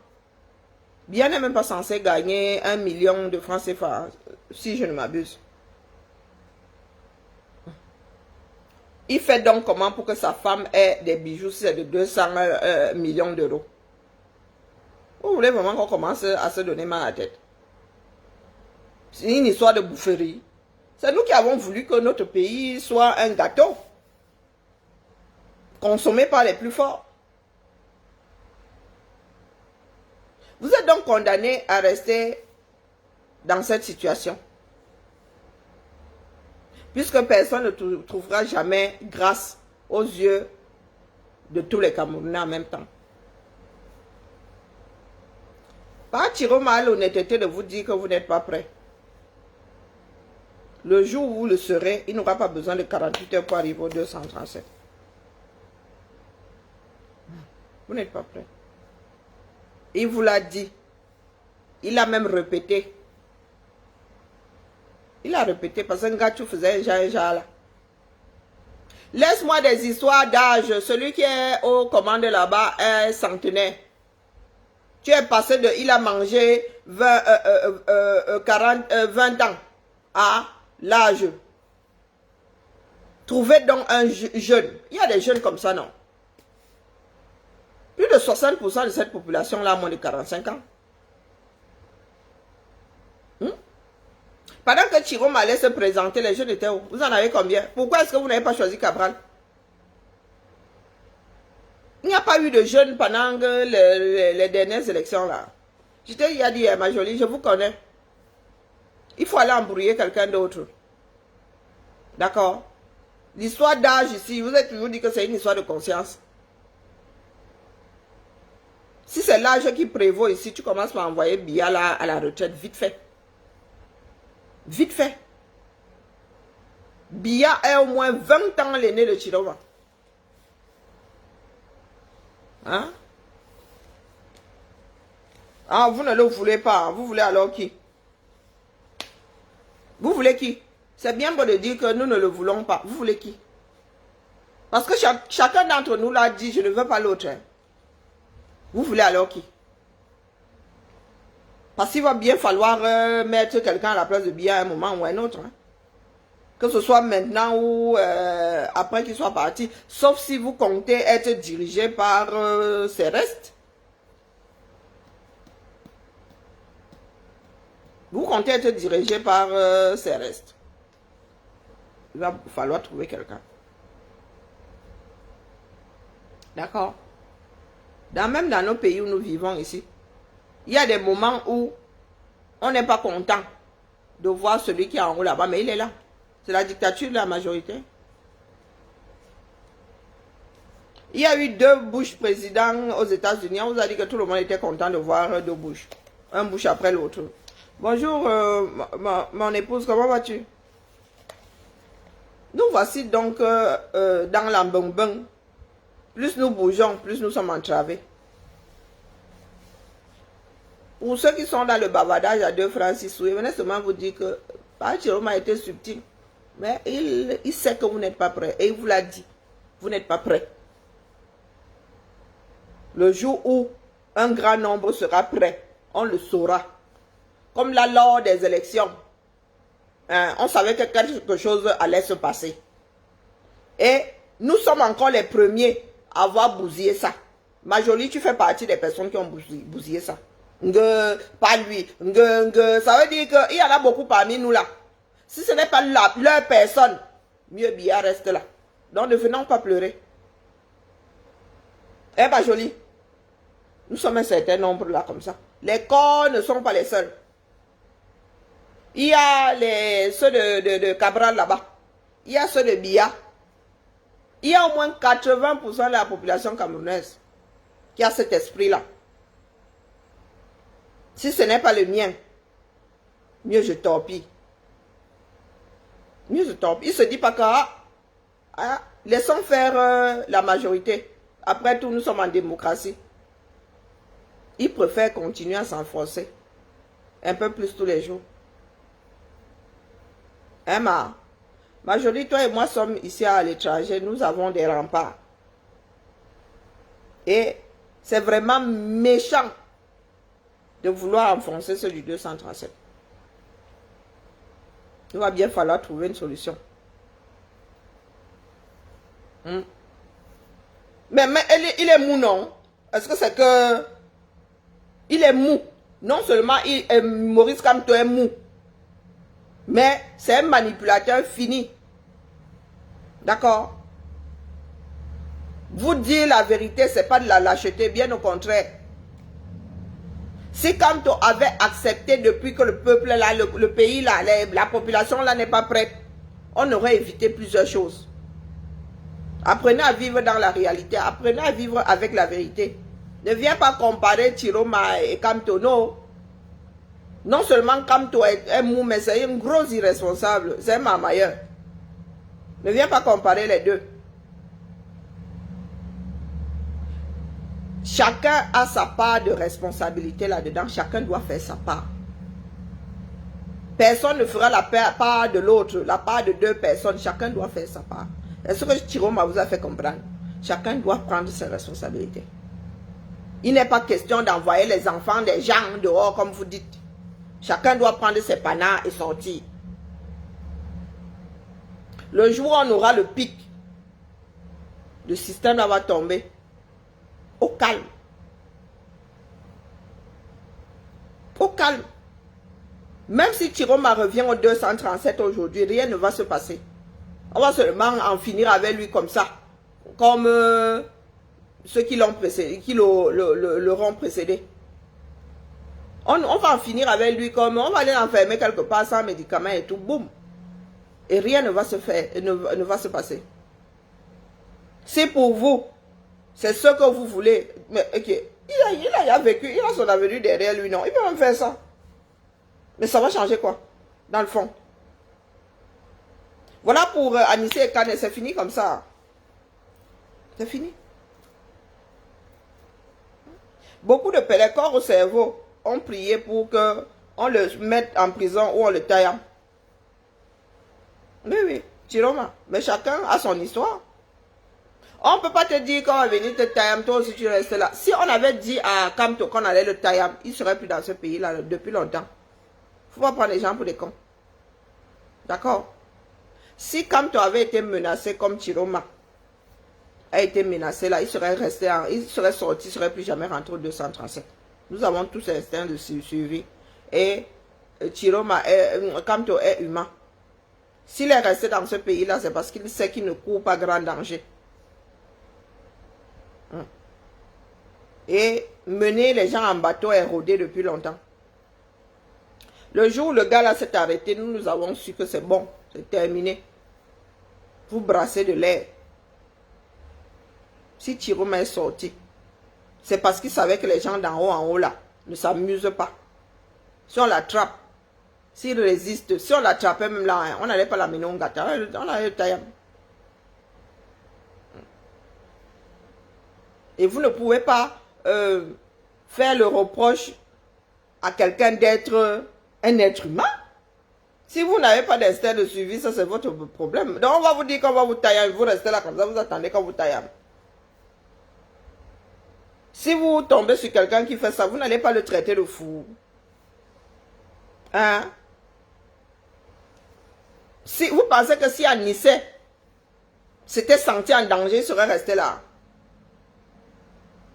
Speaker 1: Biya n'est même pas censé gagner 1 million de francs CFA, si je ne m'abuse. Il fait donc comment pour que sa femme ait des bijoux, c'est de 200 millions d'euros? Vous voulez vraiment qu'on commence à se donner mal à la tête? C'est une histoire de boufferie. C'est nous qui avons voulu que notre pays soit un gâteau consommé par les plus forts. Vous êtes donc condamné à rester dans cette situation. Puisque personne ne trouvera jamais grâce aux yeux de tous les Camerounais en même temps. Pas Chiroma a l'honnêteté de vous dire que vous n'êtes pas prêt. Le jour où vous le serez, il n'aura pas besoin de 48 heures pour arriver au 237. Vous n'êtes pas prêt. Il vous l'a dit. Il a même répété. Il a répété parce qu'un gars, tu faisais un genre là. Laisse-moi des histoires d'âge. Celui qui est aux commandes là-bas est centenaire. Tu es passé de, il a mangé 20 ans à l'âge. Trouvez donc un jeune. Il y a des jeunes comme ça, non? Plus de 60% de cette population-là a moins de 45 ans. Pendant que Chirom allait se présenter, les jeunes étaient où? Vous en avez combien? Pourquoi est-ce que vous n'avez pas choisi Cabral? Il n'y a pas eu de jeunes pendant les dernières élections là. Je t'ai dit, ma jolie, je vous connais. Il faut aller embrouiller quelqu'un d'autre. D'accord? L'histoire d'âge ici, vous avez toujours dit que c'est une histoire de conscience. c'est l'âge qui prévaut ici, tu commences par envoyer Biya là à la retraite, vite fait. Vite fait. Biya est au moins 20 ans l'aîné de Chiroma. Hein? Ah, vous ne le voulez pas. Vous voulez alors qui? Vous voulez qui? C'est bien beau de dire que nous ne le voulons pas. Vous voulez qui? Parce que chacun d'entre nous l'a dit, je ne veux pas l'autre. Hein. Vous voulez alors qui? Parce qu'il va bien falloir mettre quelqu'un à la place de Biya à un moment ou à un autre. Hein. Que ce soit maintenant ou après qu'il soit parti. Sauf si vous comptez être dirigé par ses restes. Vous comptez être dirigé par ses restes. Il va falloir trouver quelqu'un. D'accord? Même dans nos pays où nous vivons ici, il y a des moments où on n'est pas content de voir celui qui est en haut là-bas, mais il est là. C'est la dictature de la majorité. Il y a eu 2 Bush présidents aux États-Unis. On vous a dit que tout le monde était content de voir 2 Bush. Un Bush après l'autre. Bonjour, mon épouse, comment vas-tu? Nous voici donc dans l'ambongbong. Plus nous bougeons, plus nous sommes entravés. Pour ceux qui sont dans le bavardage à 2 francs 6 sous, je venais seulement vous dire que Chiroma a été subtil. Mais il sait que vous n'êtes pas prêt. Et il vous l'a dit. Vous n'êtes pas prêt. Le jour où un grand nombre sera prêt, on le saura. Comme là, lors des élections, on savait que quelque chose allait se passer. Et nous sommes encore les premiers à avoir bousillé ça. Ma jolie, tu fais partie des personnes qui ont bousillé ça. Pas lui. Ça veut dire qu'il y en a beaucoup parmi nous là. Si ce n'est pas leur personne, mieux Biya reste là. Donc ne venons pas pleurer. Eh ma jolie, nous sommes un certain nombre là comme ça. Les corps ne sont pas les seuls. Il y a ceux de Cabral là-bas. Il y a ceux de Biya. Il y a au moins 80% de la population camerounaise qui a cet esprit-là. Si ce n'est pas le mien, mieux je torpille. Mieux je torpille. Il ne se dit pas que laissons faire la majorité. Après tout, nous sommes en démocratie. Il préfère continuer à s'enfoncer un peu plus tous les jours. Hein, ma jolie, toi et moi sommes ici à l'étranger, nous avons des remparts. Et c'est vraiment méchant de vouloir enfoncer ceux du 237. Il va bien falloir trouver une solution. Mais il est mou, non? Est-ce que c'est que... Il est mou. Non seulement Maurice Kamto est mou, mais c'est un manipulateur fini. D'accord? Vous dire la vérité, c'est pas de la lâcheté, bien au contraire. Si Kamto avait accepté depuis que le peuple là, le pays là, la population là n'est pas prête, on aurait évité plusieurs choses. Apprenez à vivre dans la réalité, apprenez à vivre avec la vérité. Ne viens pas comparer Chiroma et Kamto, non. Non seulement Kamto est mou, mais c'est une grosse irresponsable, c'est un mamailleur. Ne viens pas comparer les deux. Chacun a sa part de responsabilité là-dedans. Chacun doit faire sa part. Personne ne fera la part de l'autre, la part de 2 personnes. Chacun doit faire sa part. C'est ce que Chiroma vous a fait comprendre. Chacun doit prendre ses responsabilités. Il n'est pas question d'envoyer les enfants des gens dehors comme vous dites. Chacun doit prendre ses panards et sortir. Le jour où on aura le pic, le système va tomber. Au calme. Au calme. Même si Chiroma revient au 237 aujourd'hui, rien ne va se passer. On va seulement en finir avec lui comme ça. Comme ceux qui l'ont précédé, qui l'auront précédé. On va en finir avec lui comme on va aller l'enfermer quelque part sans médicaments et tout. Boum. Et rien ne va se faire, ne va se passer. C'est pour vous. C'est ce que vous voulez. Mais ok, Il a vécu, il a son avenir derrière lui, non. Il peut même faire ça. Mais ça va changer quoi? Dans le fond. Voilà pour Anissé et Kane, c'est fini comme ça. C'est fini. Beaucoup de pélécors au cerveau ont prié pour que on le mette en prison ou on le taille. Oui, Chiroma. Mais chacun a son histoire. On ne peut pas te dire qu'on va venir te tailler, toi aussi tu restes là. Si on avait dit à Kamto qu'on allait le tailler, il ne serait plus dans ce pays-là depuis longtemps. Il ne faut pas prendre les gens pour des cons. D'accord? Si Kamto avait été menacé comme Chiroma a été menacé là, il serait resté, il serait sorti, il ne serait plus jamais rentré au 237. Nous avons tous l'instinct de suivi. Et Chiroma, Kamto est humain. S'il est resté dans ce pays-là, c'est parce qu'il sait qu'il ne court pas grand danger. Et mener les gens en bateau est rodé depuis longtemps. Le jour où le gars là s'est arrêté, nous avons su que c'est bon, c'est terminé. Vous brassez de l'air. Si Chiroma est sorti, c'est parce qu'il savait que les gens d'en haut en haut là ne s'amusent pas. Si on l'attrape, s'il résiste, si on l'attrapait même là, on n'allait pas la mener au gâteau, on allait le tailler. Et vous ne pouvez pas faire le reproche à quelqu'un d'être un être humain. Si vous n'avez pas d'instinct de suivi, ça c'est votre problème. Donc on va vous dire qu'on va vous tailler, vous restez là comme ça, vous attendez qu'on vous taille. Si vous tombez sur quelqu'un qui fait ça, vous n'allez pas le traiter de fou. Hein? Si vous pensez que si Anissé s'était senti en danger, il serait resté là.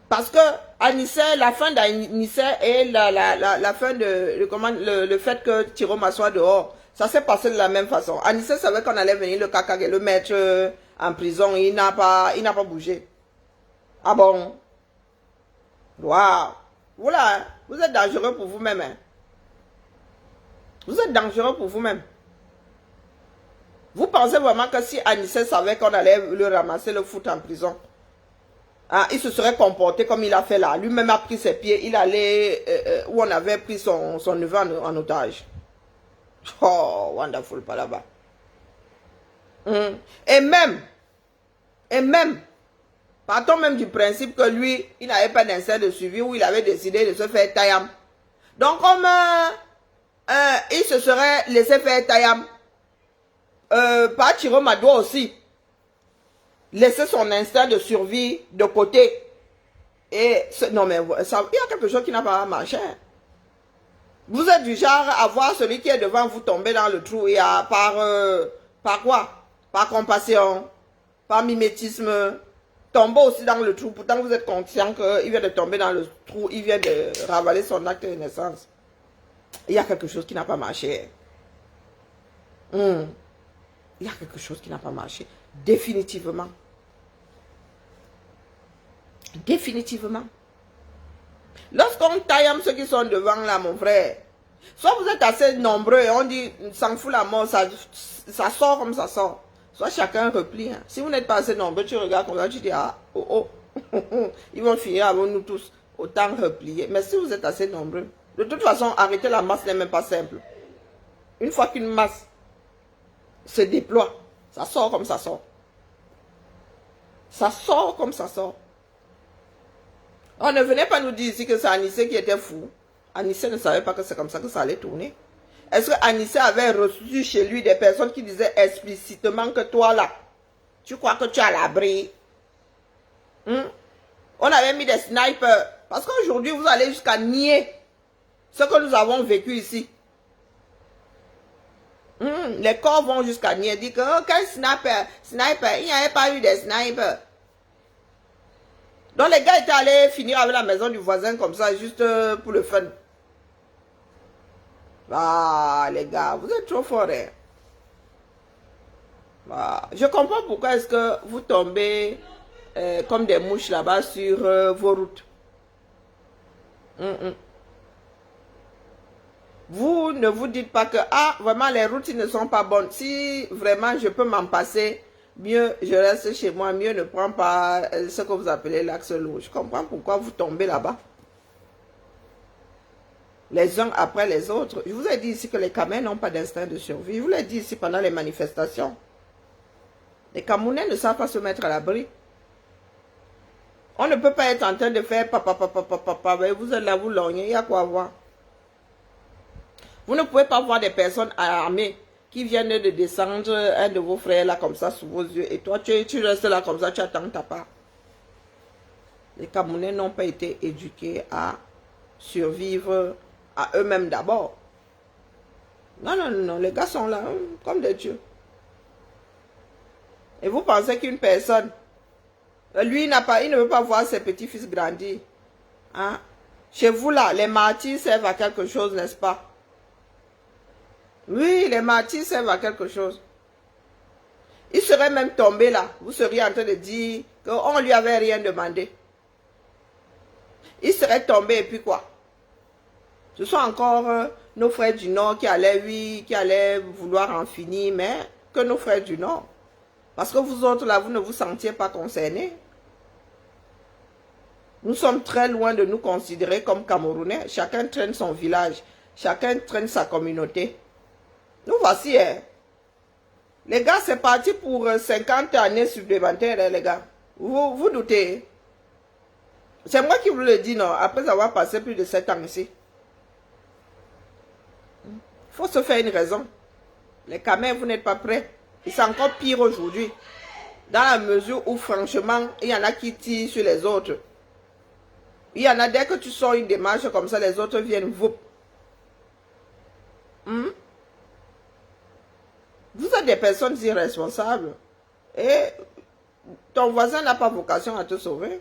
Speaker 1: Parce que Anissé, la fin d'Anissé et la fin de comment, le fait que Chiroma soit dehors, ça s'est passé de la même façon. Anissé savait qu'on allait venir le caca et le mettre en prison. Il n'a pas bougé. Ah bon? Waouh! Voilà, vous êtes dangereux pour vous-même. Hein? Vous êtes dangereux pour vous-même. Vous pensez vraiment que si Anissé savait qu'on allait le ramasser, le foutre en prison, ah, il se serait comporté comme il a fait là. Lui-même a pris ses pieds, il allait où on avait pris son neveu en otage. Oh, wonderful, pas là-bas. Et même, partons même du principe que lui, il n'avait pas d'instinct de suivi ou il avait décidé de se faire taillam. Donc, comme il se serait laissé faire taillam, par Chiroma doit aussi laisser son instinct de survie de côté. Et non mais ça, il y a quelque chose qui n'a pas marché. Vous êtes du genre à voir celui qui est devant vous tomber dans le trou et par quoi? Par compassion, par mimétisme, tomber aussi dans le trou. Pourtant vous êtes conscient qu'il vient de tomber dans le trou, il vient de ravaler son acte de naissance. Il y a quelque chose qui n'a pas marché. Il y a quelque chose qui n'a pas marché. Définitivement. Définitivement. Lorsqu'on taille ceux qui sont devant là, mon frère, soit vous êtes assez nombreux et on dit, s'en fout la mort, ça sort comme ça sort. Soit chacun replie. Hein. Si vous n'êtes pas assez nombreux, tu regardes comme ça, tu dis, ah, oh, oh, ils vont finir avec nous tous. Autant replier. Mais si vous êtes assez nombreux, de toute façon, arrêter la masse n'est même pas simple. Une fois qu'une masse se déploie, ça sort comme ça sort. Ça sort comme ça sort. On ne venait pas nous dire ici que c'est Anissé qui était fou. Anissé ne savait pas que c'est comme ça que ça allait tourner. Est-ce que Anissé avait reçu chez lui des personnes qui disaient explicitement que toi là, tu crois que tu es à l'abri? On avait mis des snipers. Parce qu'aujourd'hui, vous allez jusqu'à nier ce que nous avons vécu ici. Les corps vont jusqu'à nier. Dire que quel sniper, il n'y avait pas eu de sniper. Donc les gars étaient allés finir avec la maison du voisin comme ça, juste pour le fun. Ah, les gars, vous êtes trop forts. Hein? Ah, je comprends pourquoi est-ce que vous tombez comme des mouches là-bas sur vos routes. Vous ne vous dites pas que, ah, vraiment, les routes ne sont pas bonnes. Si vraiment je peux m'en passer, mieux je reste chez moi, mieux ne prends pas ce que vous appelez l'axe lourd. Je comprends pourquoi vous tombez là-bas. Les uns après les autres. Je vous ai dit ici que les Camerounais n'ont pas d'instinct de survie. Je vous l'ai dit ici pendant les manifestations. Les Camerounais ne savent pas se mettre à l'abri. On ne peut pas être en train de faire papa, mais vous êtes là, vous lorgnez, il y a quoi voir. Vous ne pouvez pas voir des personnes armées qui viennent de descendre un de vos frères là comme ça sous vos yeux. Et toi, tu restes là comme ça, tu attends ta part. Les Camerounais n'ont pas été éduqués à survivre à eux-mêmes d'abord. Non, non, non, les gars sont là, comme des dieux. Et vous pensez qu'une personne, lui, il ne veut pas voir ses petits-fils grandir. Hein? Chez vous, là, les martyrs servent à quelque chose, n'est-ce pas? Oui, les martyrs servent à quelque chose. Il serait même tombé là. Vous seriez en train de dire qu'on ne lui avait rien demandé. Il serait tombé et puis quoi? Ce sont encore nos frères du Nord qui allaient, oui, qui allaient vouloir en finir, mais que nos frères du Nord. Parce que vous autres là, vous ne vous sentiez pas concernés. Nous sommes très loin de nous considérer comme Camerounais. Chacun traîne son village. Chacun traîne sa communauté. Nous voici, hein. Les gars, c'est parti pour 50 années supplémentaires, hein, les gars. Vous doutez? C'est moi qui vous le dis, non, après avoir passé plus de 7 ans ici. Il faut se faire une raison. Les Camerounais, vous n'êtes pas prêts. Et c'est encore pire aujourd'hui. Dans la mesure où, franchement, il y en a qui tirent sur les autres. Il y en a, dès que tu sors une démarche comme ça, les autres viennent, vous. Vous êtes des personnes irresponsables. Et ton voisin n'a pas vocation à te sauver.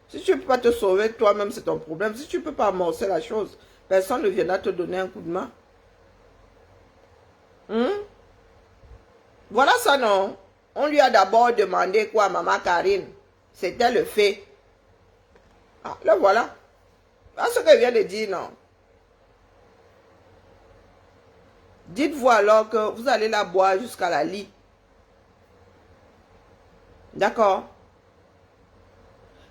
Speaker 1: Si tu ne peux pas te sauver toi-même, c'est ton problème. Si tu ne peux pas amorcer la chose, personne ne viendra te donner un coup de main. Voilà ça, non? On lui a d'abord demandé quoi, maman Karine? C'était le fait. Ah, le voilà. Ah, ce que je viens de dire, non? Dites-vous alors que vous allez la boire jusqu'à la lit. D'accord?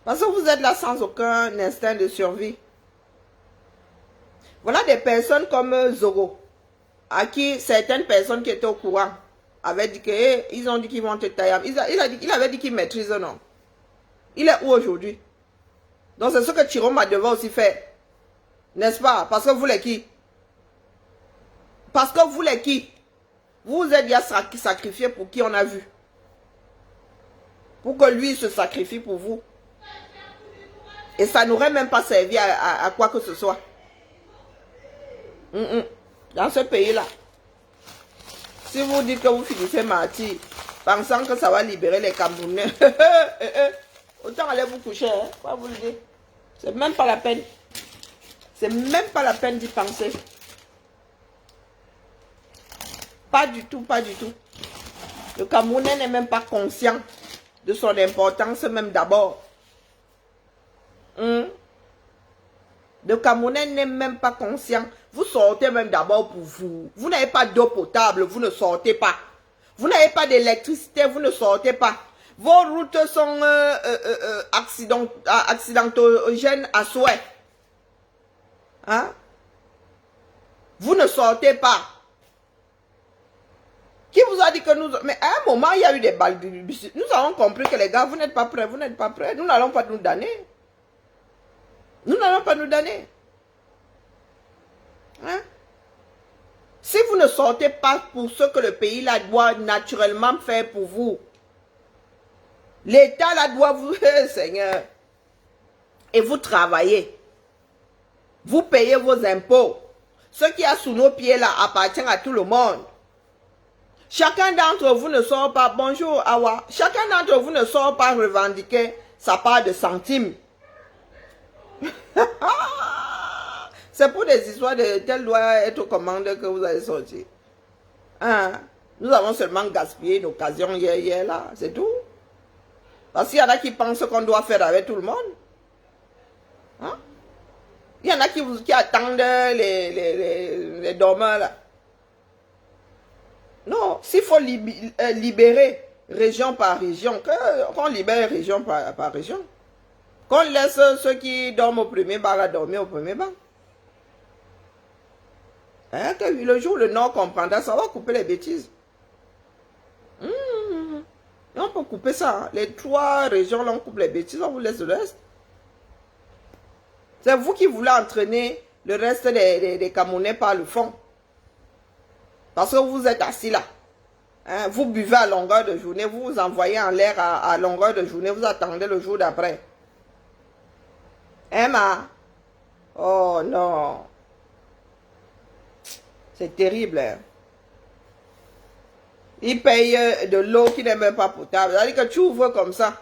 Speaker 1: Parce que vous êtes là sans aucun instinct de survie. Voilà des personnes comme Zogo, à qui certaines personnes qui étaient au courant avaient dit que, ils ont dit qu'ils vont te tailler. Il avait dit qu'il maîtrise, non? Il est où aujourd'hui? Donc c'est ce que Chiroma devait aussi faire. N'est-ce pas? Parce que vous les qui? Parce que vous les qui? Vous êtes déjà sacrifié pour qui on a vu? Pour que lui se sacrifie pour vous. Et ça n'aurait même pas servi à quoi que ce soit. Dans ce pays-là. Si vous dites que vous finissez martyr, pensant que ça va libérer les Camerounais, autant aller vous coucher, hein, quoi vous le dire. C'est même pas la peine. C'est même pas la peine d'y penser. Pas du tout, pas du tout. Le Camerounais n'est même pas conscient de son importance même d'abord. Le Camerounais n'est même pas conscient. Vous sortez même d'abord pour vous. Vous n'avez pas d'eau potable, vous ne sortez pas. Vous n'avez pas d'électricité, vous ne sortez pas. Vos routes sont accidentogènes à souhait. Hein? Vous ne sortez pas. Qui vous a dit que nous... Mais à un moment, il y a eu des balles. Nous avons compris que les gars, vous n'êtes pas prêts, vous n'êtes pas prêts. Nous n'allons pas nous donner. Nous n'allons pas nous donner. Hein? Si vous ne sortez pas pour ce que le pays là doit naturellement faire pour vous, l'État là doit vous... Seigneur. Et vous travaillez. Vous payez vos impôts. Ce qui est sous nos pieds là appartient à tout le monde. Chacun d'entre vous ne sort pas, bonjour Awa, chacun d'entre vous ne sort pas revendiquer sa part de centimes. C'est pour des histoires de tel doit être aux commandes que vous allez sortir. Hein? Nous avons seulement gaspillé une occasion hier là, c'est tout. Parce qu'il y en a qui pensent qu'on doit faire avec tout le monde. Hein? Il y en a qui attendent les dormeurs là. Non, s'il faut libérer région par région, qu'on libère région par région. Qu'on laisse ceux qui dorment au premier banc à dormir au premier banc. Hein, que le jour où le Nord comprendra, ça va couper les bêtises. Et on peut couper ça. Hein. Les 3 régions, là, on coupe les bêtises, on vous laisse le reste. C'est vous qui voulez entraîner le reste des Camerounais par le fond. Parce que vous êtes assis là. Hein, vous buvez à longueur de journée, vous vous envoyez en l'air à longueur de journée, vous attendez le jour d'après. Emma. Oh non. C'est terrible. Hein. Ils payent de l'eau qui n'est même pas potable. C'est-à-dire que tu ouvres comme ça.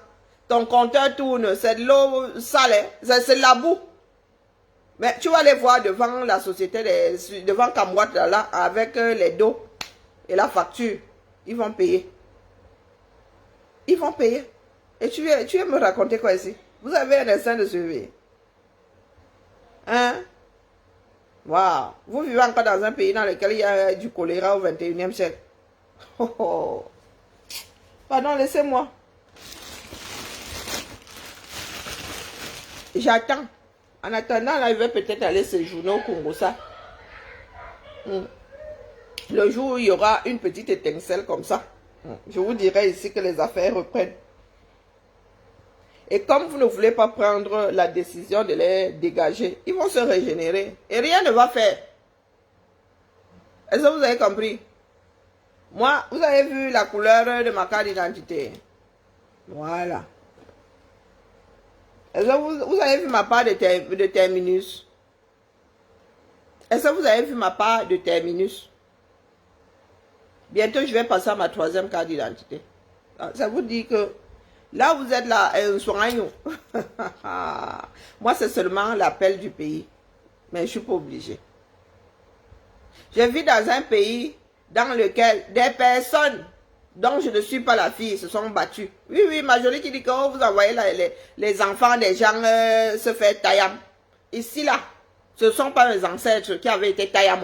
Speaker 1: Ton compteur tourne. C'est de l'eau salée. C'est de la boue. Mais tu vas aller voir devant la société, devant Camouat là, avec les dos et la facture. Ils vont payer. Ils vont payer. Et tu viens me raconter quoi ici? Vous avez un instinct de survie. Hein? Waouh! Vous vivez encore dans un pays dans lequel il y a du choléra au 21e siècle. Oh, oh. Pardon, laissez-moi. J'attends. En attendant, là, il va peut-être aller séjourner au Congo, ça. Le jour où il y aura une petite étincelle comme ça, je vous dirai ici que les affaires reprennent. Et comme vous ne voulez pas prendre la décision de les dégager, ils vont se régénérer. Et rien ne va faire. Est-ce que vous avez compris? Moi, vous avez vu la couleur de ma carte d'identité. Voilà. Est-ce que vous avez vu ma part de terminus? Est-ce que vous avez vu ma part de terminus? Bientôt, je vais passer à ma 3e carte d'identité. Ça vous dit que là, vous êtes là, moi, c'est seulement l'appel du pays. Mais je ne suis pas obligée. Je vis dans un pays dans lequel des personnes dont je ne suis pas la fille se sont battues. Oui, oui, Majoli qui dit que vous envoyez les enfants des gens se faire taillam. Ici, là, ce ne sont pas mes ancêtres qui avaient été taillam.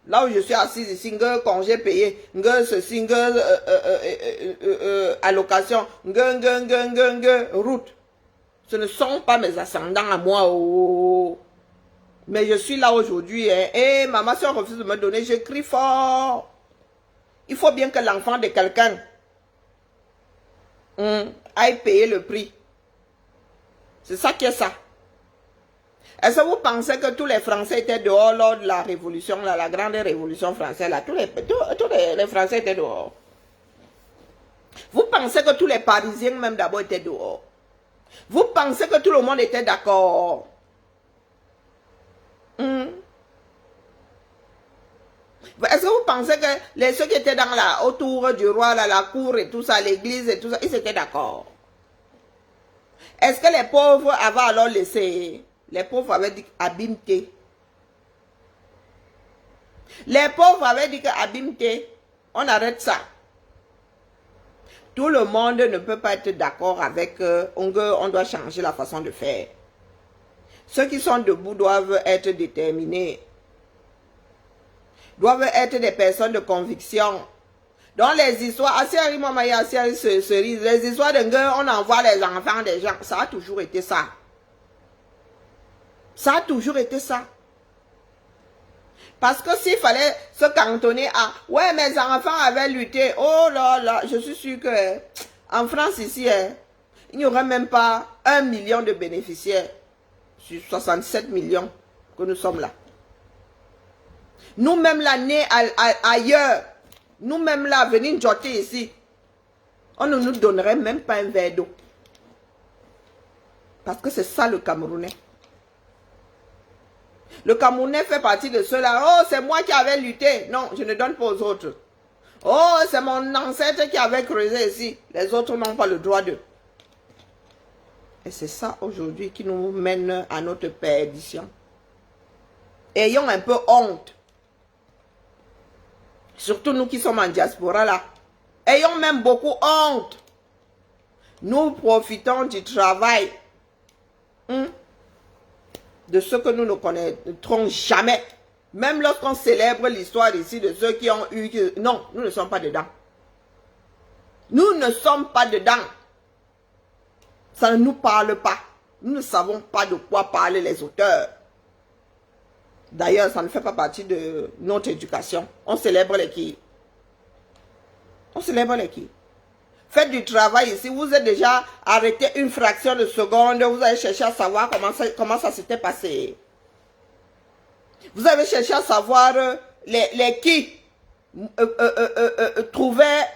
Speaker 1: Là où je suis assise ici, congé payé, ceci, allocation, route. Ce ne sont pas mes ascendants à moi. Oh. Mais je suis là aujourd'hui. Hein. Et maman, si on refuse de me donner, je crie fort. Il faut bien que l'enfant de quelqu'un aille payer le prix. C'est ça qui est ça. Est-ce que vous pensez que tous les Français étaient dehors lors de la révolution, là, la grande révolution française, là, tous les Français étaient dehors? Vous pensez que tous les Parisiens même d'abord étaient dehors? Vous pensez que tout le monde était d'accord? Est-ce que vous pensez que ceux qui étaient autour du roi, là, la cour et tout ça, l'église et tout ça, ils étaient d'accord? Est-ce que les pauvres avaient alors laissé? Les pauvres avaient dit abîme-té. Les pauvres avaient dit que abîme-té, on arrête ça. Tout le monde ne peut pas être d'accord avec on doit changer la façon de faire. Ceux qui sont debout doivent être déterminés. Doivent être des personnes de conviction. Dans les histoires, les histoires de on envoie les enfants des gens, ça a toujours été ça. Ça a toujours été ça. Parce que s'il fallait se cantonner à « Ouais, mes enfants avaient lutté. » Oh là là, je suis sûr que en France ici, il n'y aurait même pas 1 million de bénéficiaires sur 67 millions que nous sommes là. Nous-mêmes là, nés ailleurs, nous-mêmes là, venir jotter ici, on ne nous donnerait même pas un verre d'eau. Parce que c'est ça le Camerounais. Le Camerounais fait partie de ceux-là. Oh, c'est moi qui avais lutté. Non, je ne donne pas aux autres. Oh, c'est mon ancêtre qui avait creusé ici. Les autres n'ont pas le droit de. Et c'est ça aujourd'hui qui nous mène à notre perdition. Ayons un peu honte. Surtout nous qui sommes en diaspora là. Ayons même beaucoup honte. Nous profitons du travail. De ceux que nous ne connaîtrons jamais. Même lorsqu'on célèbre l'histoire ici de ceux qui ont eu... Non, nous ne sommes pas dedans. Nous ne sommes pas dedans. Ça ne nous parle pas. Nous ne savons pas de quoi parler les auteurs. D'ailleurs, ça ne fait pas partie de notre éducation. On célèbre les qui? On célèbre les qui? Faites du travail ici. Vous êtes déjà arrêté une fraction de seconde. Vous avez cherché à savoir comment ça s'était passé. Vous avez cherché à savoir les qui trouvaient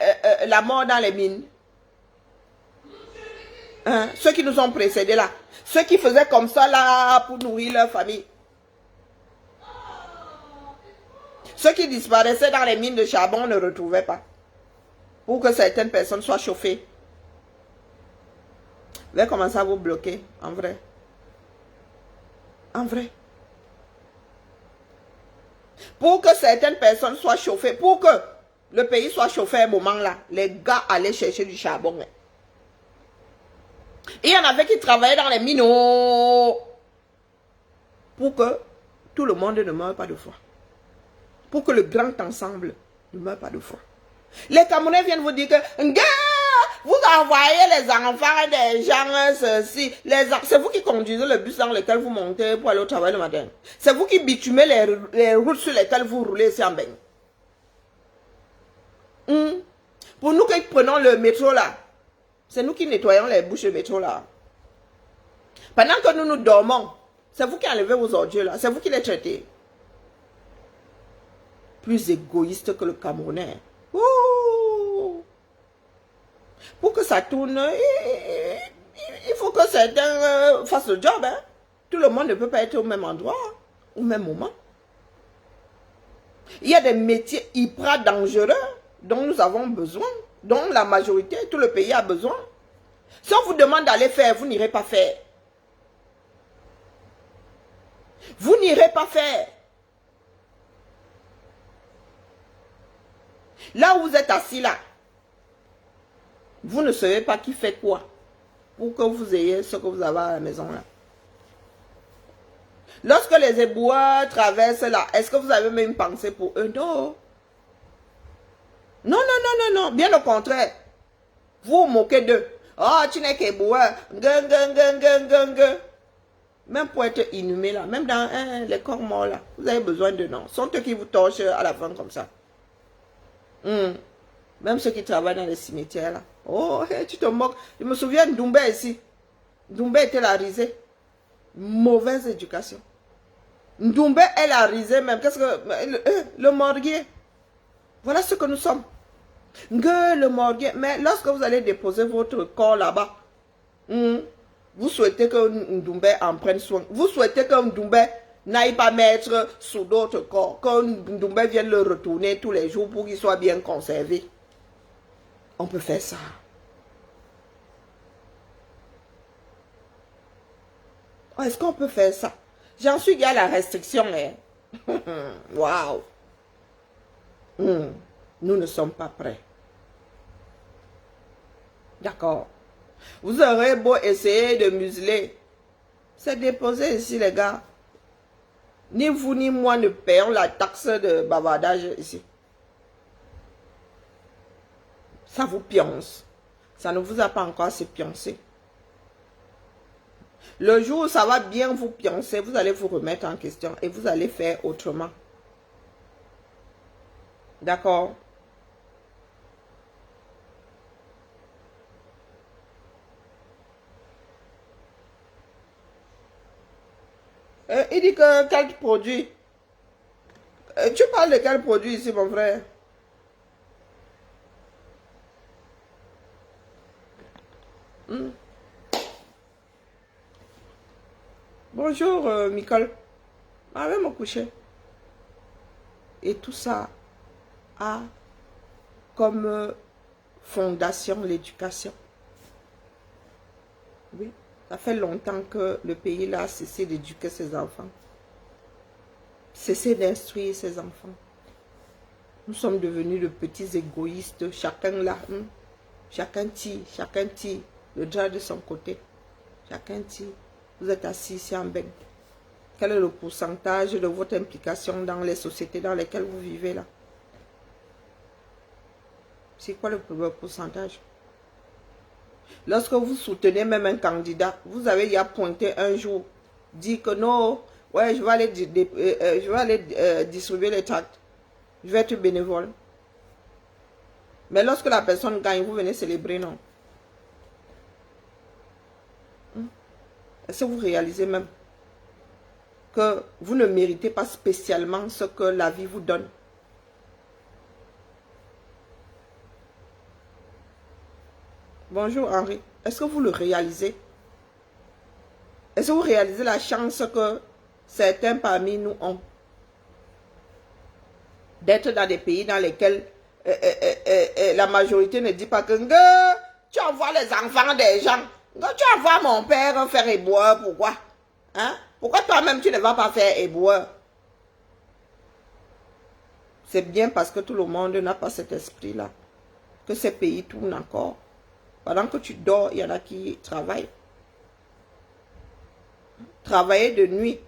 Speaker 1: la mort dans les mines. Hein? Ceux qui nous ont précédés là. Ceux qui faisaient comme ça là pour nourrir leur famille. Ceux qui disparaissaient dans les mines de charbon ne retrouvaient pas. Pour que certaines personnes soient chauffées. Vous allez commencer à vous bloquer, en vrai. En vrai. Pour que certaines personnes soient chauffées, pour que le pays soit chauffé à un moment là, les gars allaient chercher du charbon. Et il y en avait qui travaillaient dans les mines pour que tout le monde ne meure pas de froid. Pour que le grand ensemble ne meure pas de froid. Les Camerounais viennent vous dire que vous envoyez les enfants des gens, ceci. C'est vous qui conduisez le bus dans lequel vous montez pour aller au travail le matin. C'est vous qui bitumez les routes sur lesquelles vous roulez ici en Beng. Pour nous qui prenons le métro là, c'est nous qui nettoyons les bouches de métro là. Pendant que nous dormons, c'est vous qui enlevez vos ordures là, c'est vous qui les traitez. Plus égoïste que le Camerounais. Ouh. Pour que ça tourne, il faut que certains fassent le job. Hein. Tout le monde ne peut pas être au même endroit, au même moment. Il y a des métiers hyper dangereux dont nous avons besoin, dont la majorité, tout le pays a besoin. Si on vous demande d'aller faire, vous n'irez pas faire. Vous n'irez pas faire. Là où vous êtes assis là, vous ne savez pas qui fait quoi pour que vous ayez ce que vous avez à la maison là. Lorsque les éboueurs traversent là, est-ce que vous avez même une pensée pour eux? Non. Non, non, non, non, non. Bien au contraire. Vous vous moquez d'eux. Oh, tu n'es qu'éboueur. Même pour être inhumé là, même dans les corps morts là, vous avez besoin de noms. Ce sont eux qui vous torchent à la fin comme ça. Même ceux qui travaillent dans les cimetières là. Oh, tu te moques. Je me souviens de Doumbé ici. Doumbé était la risée. Mauvaise éducation. Doumbé est la risée même. Qu'est-ce que... Le morguier. Voilà ce que nous sommes. Le morguier. Mais lorsque vous allez déposer votre corps là-bas, vous souhaitez que Doumbé en prenne soin. Vous souhaitez que Doumbé n'aille pas mettre sous d'autres corps. Que Doumbé vienne le retourner tous les jours pour qu'il soit bien conservé. On peut faire ça. Oh, est-ce qu'on peut faire ça? J'en suis gars à la restriction. Waouh. Nous ne sommes pas prêts. D'accord. Vous aurez beau essayer de museler. C'est déposé ici, les gars. Ni vous ni moi ne payons la taxe de bavardage ici. Ça vous pionce. Ça ne vous a pas encore assez pioncé. Le jour où ça va bien vous pioncer, vous allez vous remettre en question et vous allez faire autrement. D'accord? Il dit que quel produit? Tu parles de quel produit ici, mon frère? Bonjour, Nicole. Je vais me coucher. Et tout ça a comme fondation l'éducation. Oui, ça fait longtemps que le pays là a cessé d'éduquer ses enfants. Cessé d'instruire ses enfants. Nous sommes devenus de petits égoïstes. Chacun là, chacun tire, le drap de son côté. Chacun tire. Vous êtes assis ici en Beng. Quel est le pourcentage de votre implication dans les sociétés dans lesquelles vous vivez là? C'est quoi le pourcentage? Lorsque vous soutenez même un candidat, vous avez y a pointé un jour, dit que non, ouais, je vais aller distribuer les tracts. Je vais être bénévole. Mais lorsque la personne gagne, vous venez célébrer, non? Est-ce que vous réalisez même que vous ne méritez pas spécialement ce que la vie vous donne? Bonjour Henri. Est-ce que vous le réalisez? Est-ce que vous réalisez la chance que certains parmi nous ont d'être dans des pays dans lesquels la majorité ne dit pas que tu envoies les enfants des gens, tu envoies mon père faire éboueur, pourquoi? Hein? Pourquoi toi-même tu ne vas pas faire éboueur? C'est bien parce que tout le monde n'a pas cet esprit-là que ces pays tournent encore. Pendant que tu dors, il y en a qui travaillent. Travailler de nuit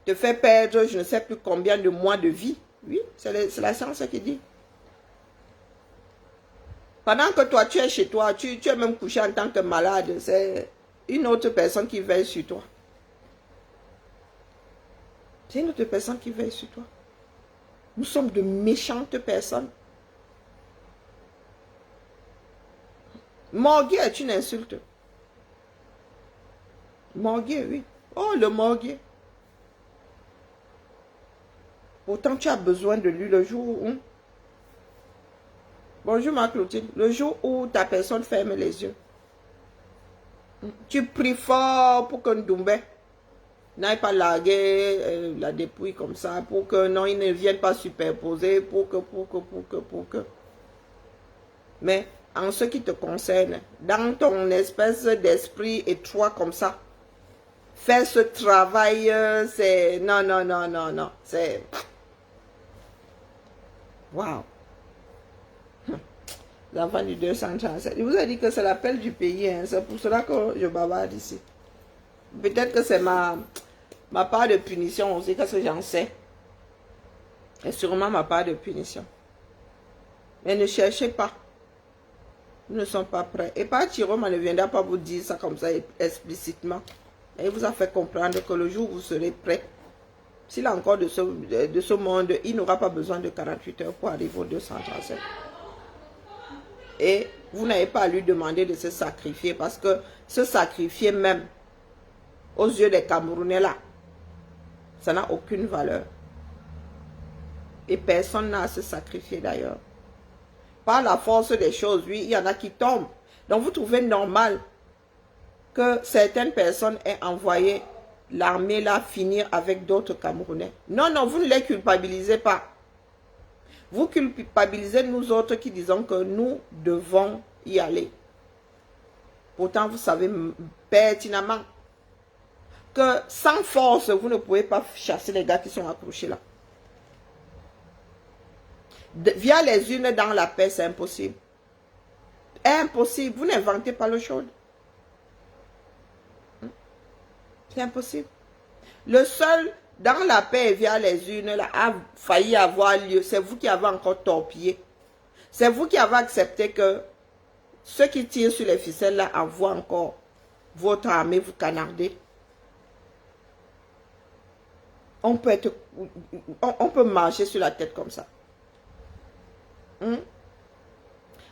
Speaker 1: te fait perdre je ne sais plus combien de mois de vie. Oui, c'est la science qui dit. Pendant que toi, tu es chez toi, tu es même couché en tant que malade, c'est une autre personne qui veille sur toi. C'est une autre personne qui veille sur toi. Nous sommes de méchantes personnes. Morguer est une insulte. Morguer, oui. Oh, le morguer. Pourtant, tu as besoin de lui le jour où... Bonjour ma Clotilde. Le jour où ta personne ferme les yeux. Tu pries fort pour que Ndoumbé n'aille pas larguer la dépouille comme ça. Pour que non, il ne vienne pas superposer. Pour que. Mais en ce qui te concerne, dans ton espèce d'esprit étroit comme ça, faire ce travail, c'est... Non, non, non, non, non. C'est... Waouh. L'enfant du 237. Je vous ai dit que c'est l'appel du pays. Hein. C'est pour cela que je bavarde ici. Peut-être que c'est ma part de punition aussi, qu'est-ce que j'en sais. C'est sûrement ma part de punition. Mais ne cherchez pas. Nous ne sommes pas prêts. Et pas Thierry ne viendra pas vous dire ça comme ça explicitement. Et il vous a fait comprendre que le jour où vous serez prêt, s'il a encore de ce monde, il n'aura pas besoin de 48 heures pour arriver au 237. Et vous n'avez pas à lui demander de se sacrifier parce que se sacrifier même aux yeux des Camerounais là, ça n'a aucune valeur. Et personne n'a à se sacrifier d'ailleurs. Par la force des choses, oui, il y en a qui tombent. Donc vous trouvez normal que certaines personnes aient envoyé l'armée là finir avec d'autres Camerounais. Non, non, vous ne les culpabilisez pas. Vous culpabilisez nous autres qui disons que nous devons y aller. Pourtant, vous savez pertinemment que sans force, vous ne pouvez pas chasser les gars qui sont accrochés là. Via les unes dans la paix, c'est impossible. Impossible. Vous n'inventez pas l'eau chaude. C'est impossible. Le seul dans la paix via les unes là, a failli avoir lieu. C'est vous qui avez encore torpillé. C'est vous qui avez accepté que ceux qui tirent sur les ficelles là envoient encore votre armée vous canarder. On peut marcher sur la tête comme ça.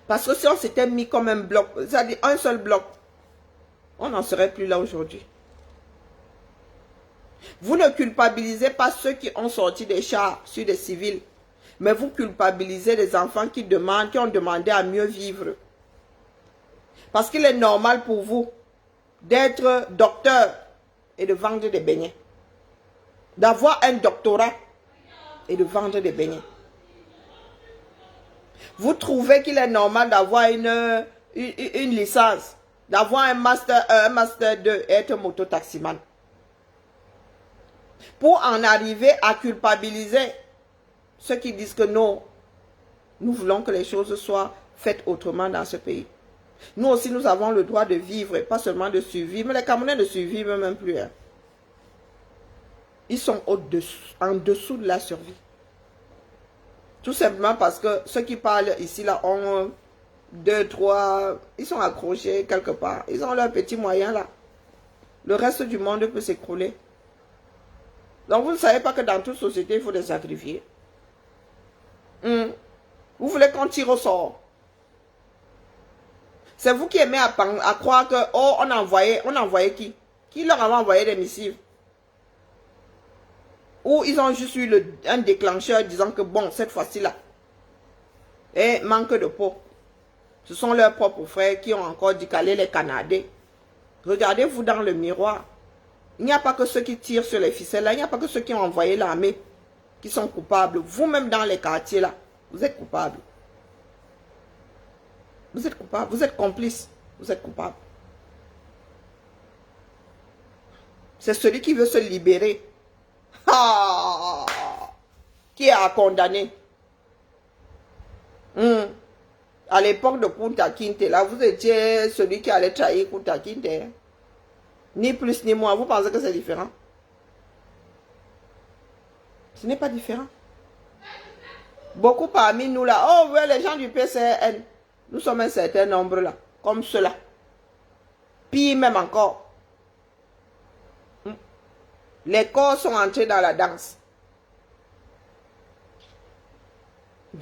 Speaker 1: Parce que si on s'était mis comme un bloc, c'est-à-dire un seul bloc, on n'en serait plus là aujourd'hui. Vous ne culpabilisez pas ceux qui ont sorti des chars sur des civils, mais vous culpabilisez les enfants qui ont demandé à mieux vivre. Parce qu'il est normal pour vous d'être docteur et de vendre des beignets. D'avoir un doctorat et de vendre des beignets. Vous trouvez qu'il est normal d'avoir une licence, d'avoir un master 2 et être mototaximan. Pour en arriver à culpabiliser ceux qui disent que non, nous voulons que les choses soient faites autrement dans ce pays. Nous aussi, nous avons le droit de vivre, pas seulement de survivre. Mais les Camerounais ne survivent même plus. Hein. Ils sont en dessous de la survie. Tout simplement parce que ceux qui parlent ici, là, ont 2, 3, ils sont accrochés quelque part. Ils ont leurs petits moyens là. Le reste du monde peut s'écrouler. Donc vous ne savez pas que dans toute société, il faut les sacrifier. Vous voulez qu'on tire au sort. C'est vous qui aimez à croire que, oh, on a envoyé qui? Qui leur a envoyé des missives? Ou ils ont juste eu un déclencheur disant que, bon, cette fois-ci là, et manque de peau. Ce sont leurs propres frères qui ont encore dit qu'aller les Canadiens. Regardez-vous dans le miroir. Il n'y a pas que ceux qui tirent sur les ficelles là, il n'y a pas que ceux qui ont envoyé l'armée qui sont coupables. Vous-même dans les quartiers là, vous êtes coupables. Vous êtes coupable, vous êtes complice, vous êtes coupable. C'est celui qui veut se libérer. Ah, qui est à condamner. À l'époque de Kunta Kinte, là, vous étiez celui qui allait trahir Kunta Kinte. Ni plus ni moins. Vous pensez que c'est différent? Ce n'est pas différent. Beaucoup parmi nous là, oh, ouais, les gens du PCN, nous sommes un certain nombre là, comme cela. Pire même encore. Les corps sont entrés dans la danse.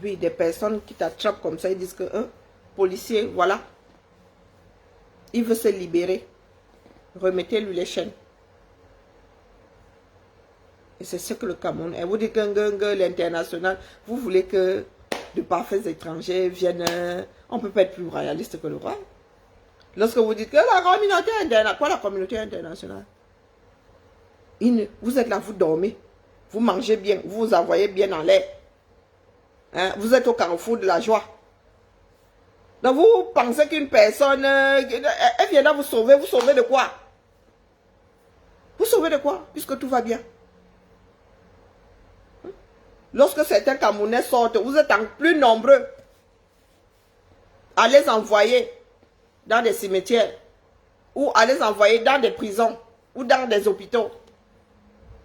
Speaker 1: Oui, des personnes qui t'attrapent comme ça, ils disent que, policier, voilà. Il veut se libérer. Remettez-lui les chaînes. Et c'est ce que le Cameroun est. Vous dites que l'international, vous voulez que de parfaits étrangers viennent. On ne peut pas être plus royaliste que le roi. Lorsque vous dites que la communauté internationale, quoi la communauté internationale? Vous êtes là, vous dormez. Vous mangez bien, vous vous envoyez bien en l'air. Hein? Vous êtes au carrefour de la joie. Donc vous pensez qu'une personne, elle viendra vous sauver de quoi? Vous sauvez de quoi? Puisque tout va bien. Lorsque certains Camerounais sortent, vous êtes en plus nombreux à les envoyer dans des cimetières ou à les envoyer dans des prisons ou dans des hôpitaux.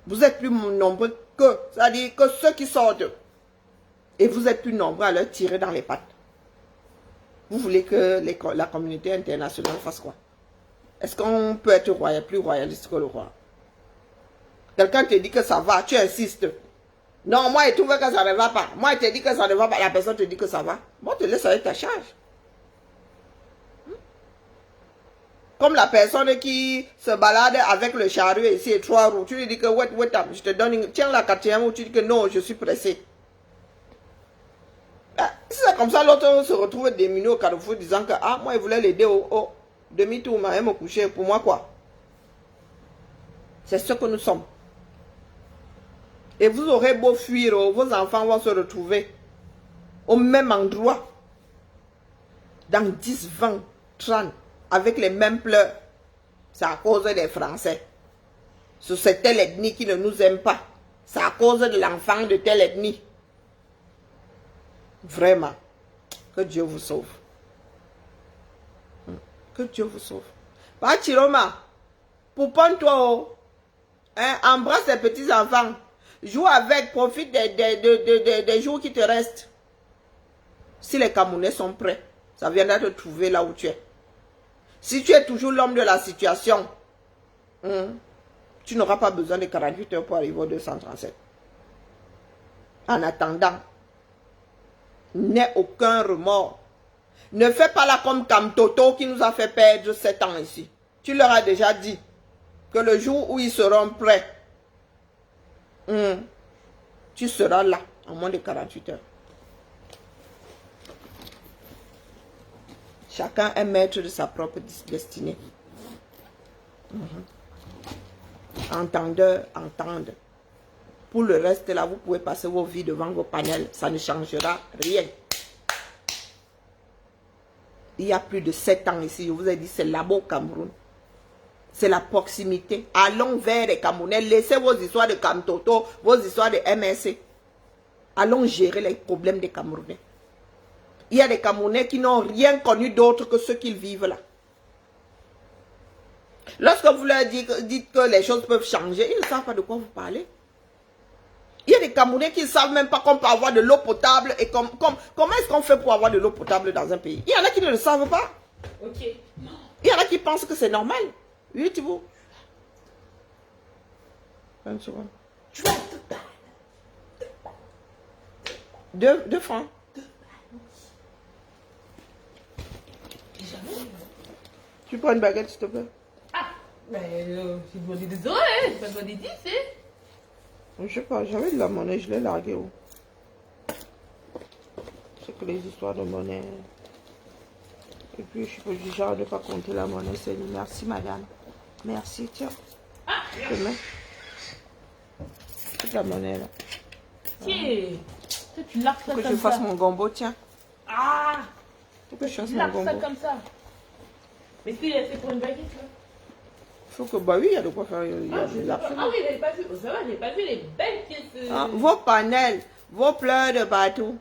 Speaker 1: Vous êtes plus nombreux que, c'est-à-dire que ceux qui sortent. Et vous êtes plus nombreux à leur tirer dans les pattes. Vous voulez que la communauté internationale fasse quoi? Est-ce qu'on peut être plus royaliste que le roi? Quelqu'un te dit que ça va, tu insistes. Non, moi, je trouve que ça ne va pas. Moi, je te dis que ça ne va pas. La personne te dit que ça va. Bon, te laisse avec ta charge. Comme la personne qui se balade avec le chariot ici et 3 roues. Tu lui dis que, wait, je te donne tiens la 4e roue. Tu dis que non, je suis pressé. Si c'est comme ça, l'autre se retrouve démuni au carrefour disant que, ah, moi, il voulait l'aider au demi-tour, mais elle me coucher. Pour moi, quoi? C'est ce que nous sommes. Et vous aurez beau fuir, vos enfants vont se retrouver au même endroit. Dans 10, 20, 30, avec les mêmes pleurs. C'est à cause des Français. C'est telle ethnie qui ne nous aime pas. C'est à cause de l'enfant de telle ethnie. Vraiment. Que Dieu vous sauve. Que Dieu vous sauve. Pas Chiroma. Pouponne-toi. Embrasse tes petits enfants. Joue avec. Profite des jours qui te restent. Si les Camerounais sont prêts, ça viendra te trouver là où tu es. Si tu es toujours l'homme de la situation, tu n'auras pas besoin de 48 heures pour arriver au 237. En attendant, n'aie aucun remords. Ne fais pas là comme Kamtoto qui nous a fait perdre 7 ans ici. Tu leur as déjà dit que le jour où ils seront prêts, tu seras là en moins de 48 heures. Chacun est maître de sa propre destinée. Entendeurs, entendent. Pour le reste, là, vous pouvez passer vos vies devant vos panels. Ça ne changera rien. Il y a plus de 7 ans ici, je vous ai dit, c'est là-bas au Cameroun. C'est la proximité. Allons vers les Camerounais. Laissez vos histoires de Kamtoto, vos histoires de MSC. Allons gérer les problèmes des Camerounais. Il y a des Camerounais qui n'ont rien connu d'autre que ceux qu'ils vivent là. Lorsque vous leur dites que les choses peuvent changer, ils ne savent pas de quoi vous parlez. Il y a des Camerounais qui ne savent même pas qu'on peut avoir de l'eau potable. Et comment est-ce qu'on fait pour avoir de l'eau potable dans un pays? Il y en a qui ne le savent pas.
Speaker 2: Ok. Non.
Speaker 1: Il y en a qui pensent que c'est normal. Oui, tu vois. 20 secondes.
Speaker 2: Tu vois,
Speaker 1: 2 francs.
Speaker 2: Jamais.
Speaker 1: Tu prends une baguette, s'il te plaît.
Speaker 2: Ah, mais j'ai demandé des euros, j'ai pas demandé 10,
Speaker 1: Je sais pas, j'avais de la monnaie, je l'ai larguée où? C'est que les histoires de monnaie. Et puis, je suis pas du genre de ne pas compter la monnaie, c'est merci, madame. Merci, tiens.
Speaker 2: Ah,
Speaker 1: Je te mets. Toute la monnaie, là.
Speaker 2: tiens. Toi, tu largues ça
Speaker 1: Faut que
Speaker 2: comme
Speaker 1: je fasse
Speaker 2: ça.
Speaker 1: mon gombo, tiens.
Speaker 2: Ah,
Speaker 1: Faut que je fasse
Speaker 2: tu
Speaker 1: mon
Speaker 2: largues ça
Speaker 1: gombo.
Speaker 2: comme ça. Mais est-ce qu'il est fait pour une baguette, là?
Speaker 1: Faut que, bah oui, il y a de quoi faire. Il y a des larges.
Speaker 2: Ah oui, j'avais pas vu. Oh, ça va, j'avais pas vu les belles pièces.
Speaker 1: Ah, vos panels, vos pleurs de partout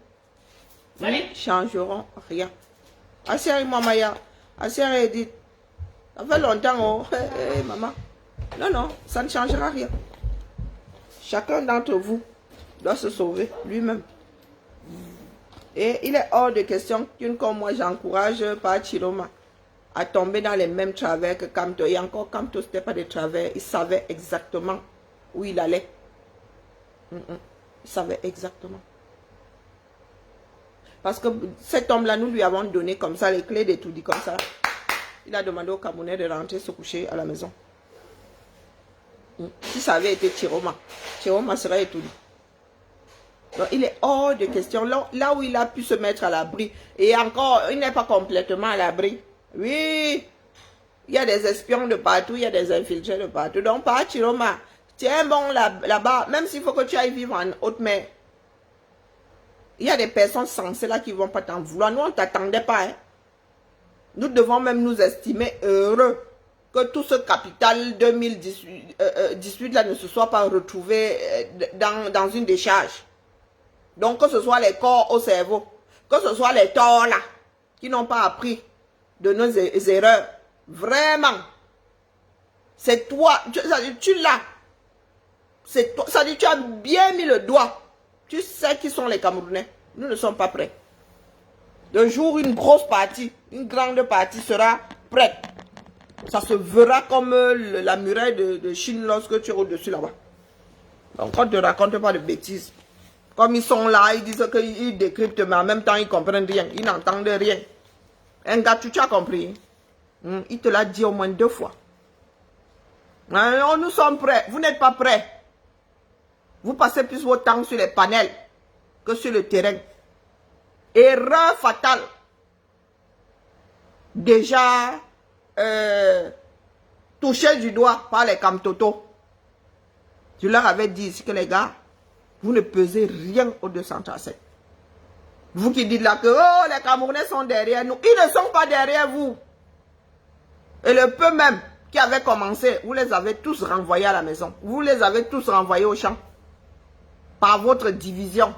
Speaker 2: Allez.
Speaker 1: changeront rien. Asseyez-moi, Maya. Asseyez Edith. Ça fait longtemps, oh. Maman. Non, non, ça ne changera rien. Chacun d'entre vous doit se sauver lui-même. Et il est hors de question qu'une comme moi, j'encourage pas Chiroma à tomber dans les mêmes travers que Kamto. Et encore, Kamto, ce n'était pas des travers. Il savait exactement où il allait. Il savait exactement. Parce que cet homme-là, nous lui avons donné comme ça les clés de tout dit comme ça. Il a demandé au Camerounais de rentrer se coucher à la maison. Si ça avait été Chiroma serait étourdi. Donc il est hors de question. Là où il a pu se mettre à l'abri. Et encore, il n'est pas complètement à l'abri. Oui, il y a des espions de partout, il y a des infiltrés de partout. Donc pas Chiroma. Tiens bon là-bas, même s'il faut que tu ailles vivre en haute mer. Il y a des personnes sensées là qui ne vont pas t'en vouloir. Nous, on ne t'attendait pas. Hein. Nous devons même nous estimer heureux que tout ce capital 2018 là ne se soit pas retrouvé dans une décharge. Donc, que ce soit les corps au cerveau, que ce soit les torts là, qui n'ont pas appris de nos erreurs. Vraiment. C'est toi, tu l'as. C'est toi, ça dit, tu as bien mis le doigt. Tu sais qui sont les Camerounais. Nous ne sommes pas prêts. Le jour où une grosse partie, une grande partie sera prête, ça se verra comme la muraille de Chine lorsque tu es au-dessus là-bas. Donc, on ne te raconte pas de bêtises. Comme ils sont là, ils disent qu'ils décryptent, mais en même temps, ils ne comprennent rien. Ils n'entendent rien. Un gars, tu as compris? Il te l'a dit au moins 2 fois. Nous sommes prêts. Vous n'êtes pas prêts. Vous passez plus votre temps sur les panels que sur le terrain. Erreur fatale. Déjà touché du doigt par les Kamtoto. Je leur avais dit ici que les gars, vous ne pesez rien au 237. Vous qui dites là que oh, les Camerounais sont derrière nous. Ils ne sont pas derrière vous. Et le peu même qui avait commencé, vous les avez tous renvoyés à la maison. Vous les avez tous renvoyés au champ. Par votre division.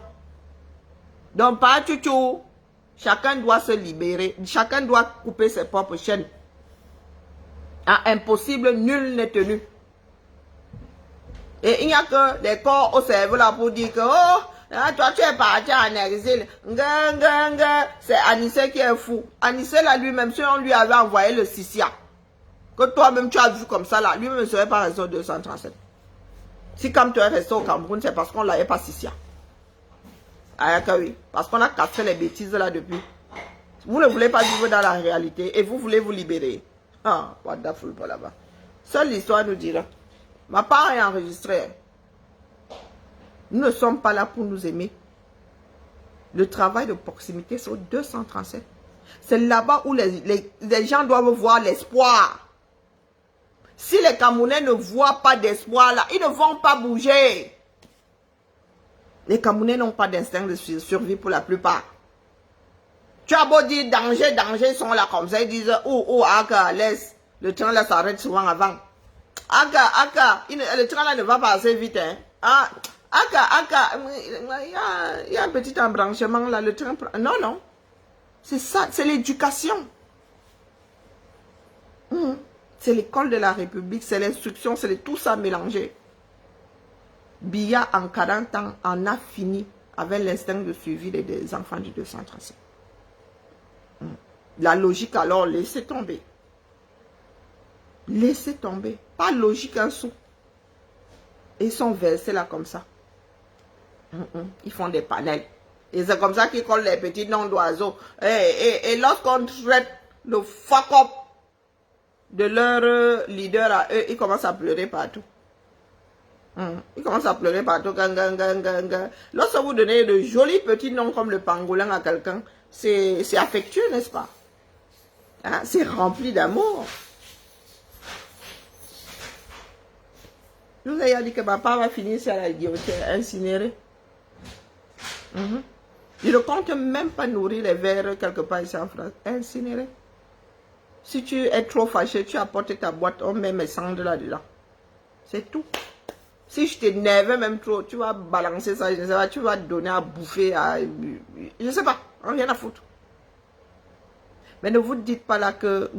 Speaker 1: Donc, pas du tout. Chacun doit se libérer. Chacun doit couper ses propres chaînes. À impossible, nul n'est tenu. Et il n'y a que des corps au cerveau là pour dire que oh, hein, toi tu es parti en exil. C'est Anissé qui est fou. Anissé là lui-même, si on lui avait envoyé le Sissia, que toi-même tu as vu comme ça là, lui-même ne serait pas resté au 237. Si comme tu es resté au Cameroun, c'est parce qu'on ne l'avait pas Sissia. Ah oui, parce qu'on a cassé les bêtises là depuis. Vous ne voulez pas vivre dans la réalité et vous voulez vous libérer. Ah, wonderful pour là-bas. Seule l'histoire nous dira. Ma part est enregistrée. Nous ne sommes pas là pour nous aimer. Le travail de proximité, c'est au 237. C'est là-bas où les gens doivent voir l'espoir. Si les Camerounais ne voient pas d'espoir là, ils ne vont pas bouger. Les Camerounais n'ont pas d'instinct de survie pour la plupart. Tu as beau dire danger, danger, ils sont là comme ça, ils disent oh, Aka, laisse. Le train là s'arrête souvent avant. Aka, le train là ne va pas assez vite. Hein. Ah, Aka, il y a un petit embranchement là, le train. Non. C'est ça, c'est l'éducation. C'est l'école de la République, c'est l'instruction, c'est tout ça mélangé. Biya, en 40 ans, en a fini avec l'instinct de suivi des enfants du 235. La logique, alors, laissez tomber. Laissez tomber. Pas logique un sou. Ils sont versés là comme ça. Ils font des panels. Et c'est comme ça qu'ils collent les petits noms d'oiseaux. Et lorsqu'on traite le fuck up de leur leader à eux, ils commencent à pleurer partout. Ils commencent à pleurer partout. Lorsque vous donnez de jolis petits noms comme le pangolin à quelqu'un, c'est affectueux, n'est-ce pas? Hein? C'est rempli d'amour. Je vous ai dit que papa va finir sur la guillotine, incinéré. Je ne compte même pas nourrir les vers quelque part ici en France. Incinéré. Si tu es trop fâché, tu apportes ta boîte, on met mes cendres là-dedans. C'est tout. Si je t'énerve même trop, tu vas balancer ça, je ne sais pas, tu vas donner à bouffer à... Je ne sais pas, rien à foutre. Mais ne vous dites pas là que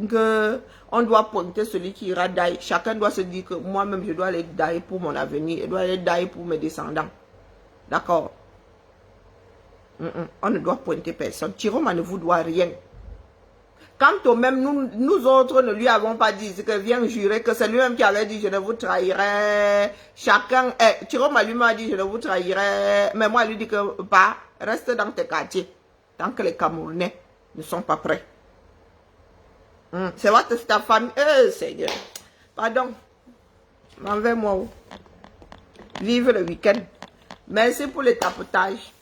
Speaker 1: on doit pointer celui qui ira die. Chacun doit se dire que moi-même, je dois aller die pour mon avenir. Je dois aller die pour mes descendants. D'accord? On ne doit pointer personne. Chiroma ne vous doit rien. Quant au même, nous autres ne lui avons pas dit que vient jurer que c'est lui-même qui avait dit je ne vous trahirai. Chacun, Chiroma lui m'a dit je ne vous trahirai. Mais moi, lui dit que pas, reste dans tes quartiers. Tant que les Camerounais ne sont pas prêts. C'est votre ta famille. Seigneur. Pardon. M'en vais moi où? Vive le week-end. Merci pour le tapotage.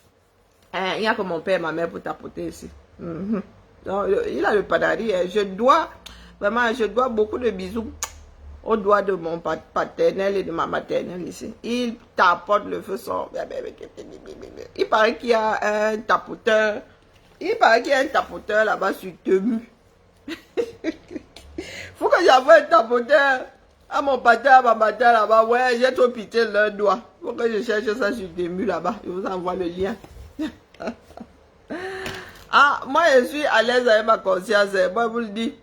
Speaker 1: Il n'y a que mon père et ma mère pour tapoter ici. Donc, il a le padari. Je dois, vraiment, je dois beaucoup de bisous au doigt de mon paternel et de ma maternelle ici. Il tapote, le feu sort. Il paraît qu'il y a un tapoteur. Il paraît qu'il y a un tapoteur là-bas sur Temu. Faut que j'envoie un tapoteur à mon pater, à ma mater là-bas. Ouais, j'ai trop pitié de leurs doigts. Faut que je cherche ça sur Temu là-bas. Je vous envoie le lien. Ah, moi je suis à l'aise avec ma conscience, moi je vous le dis.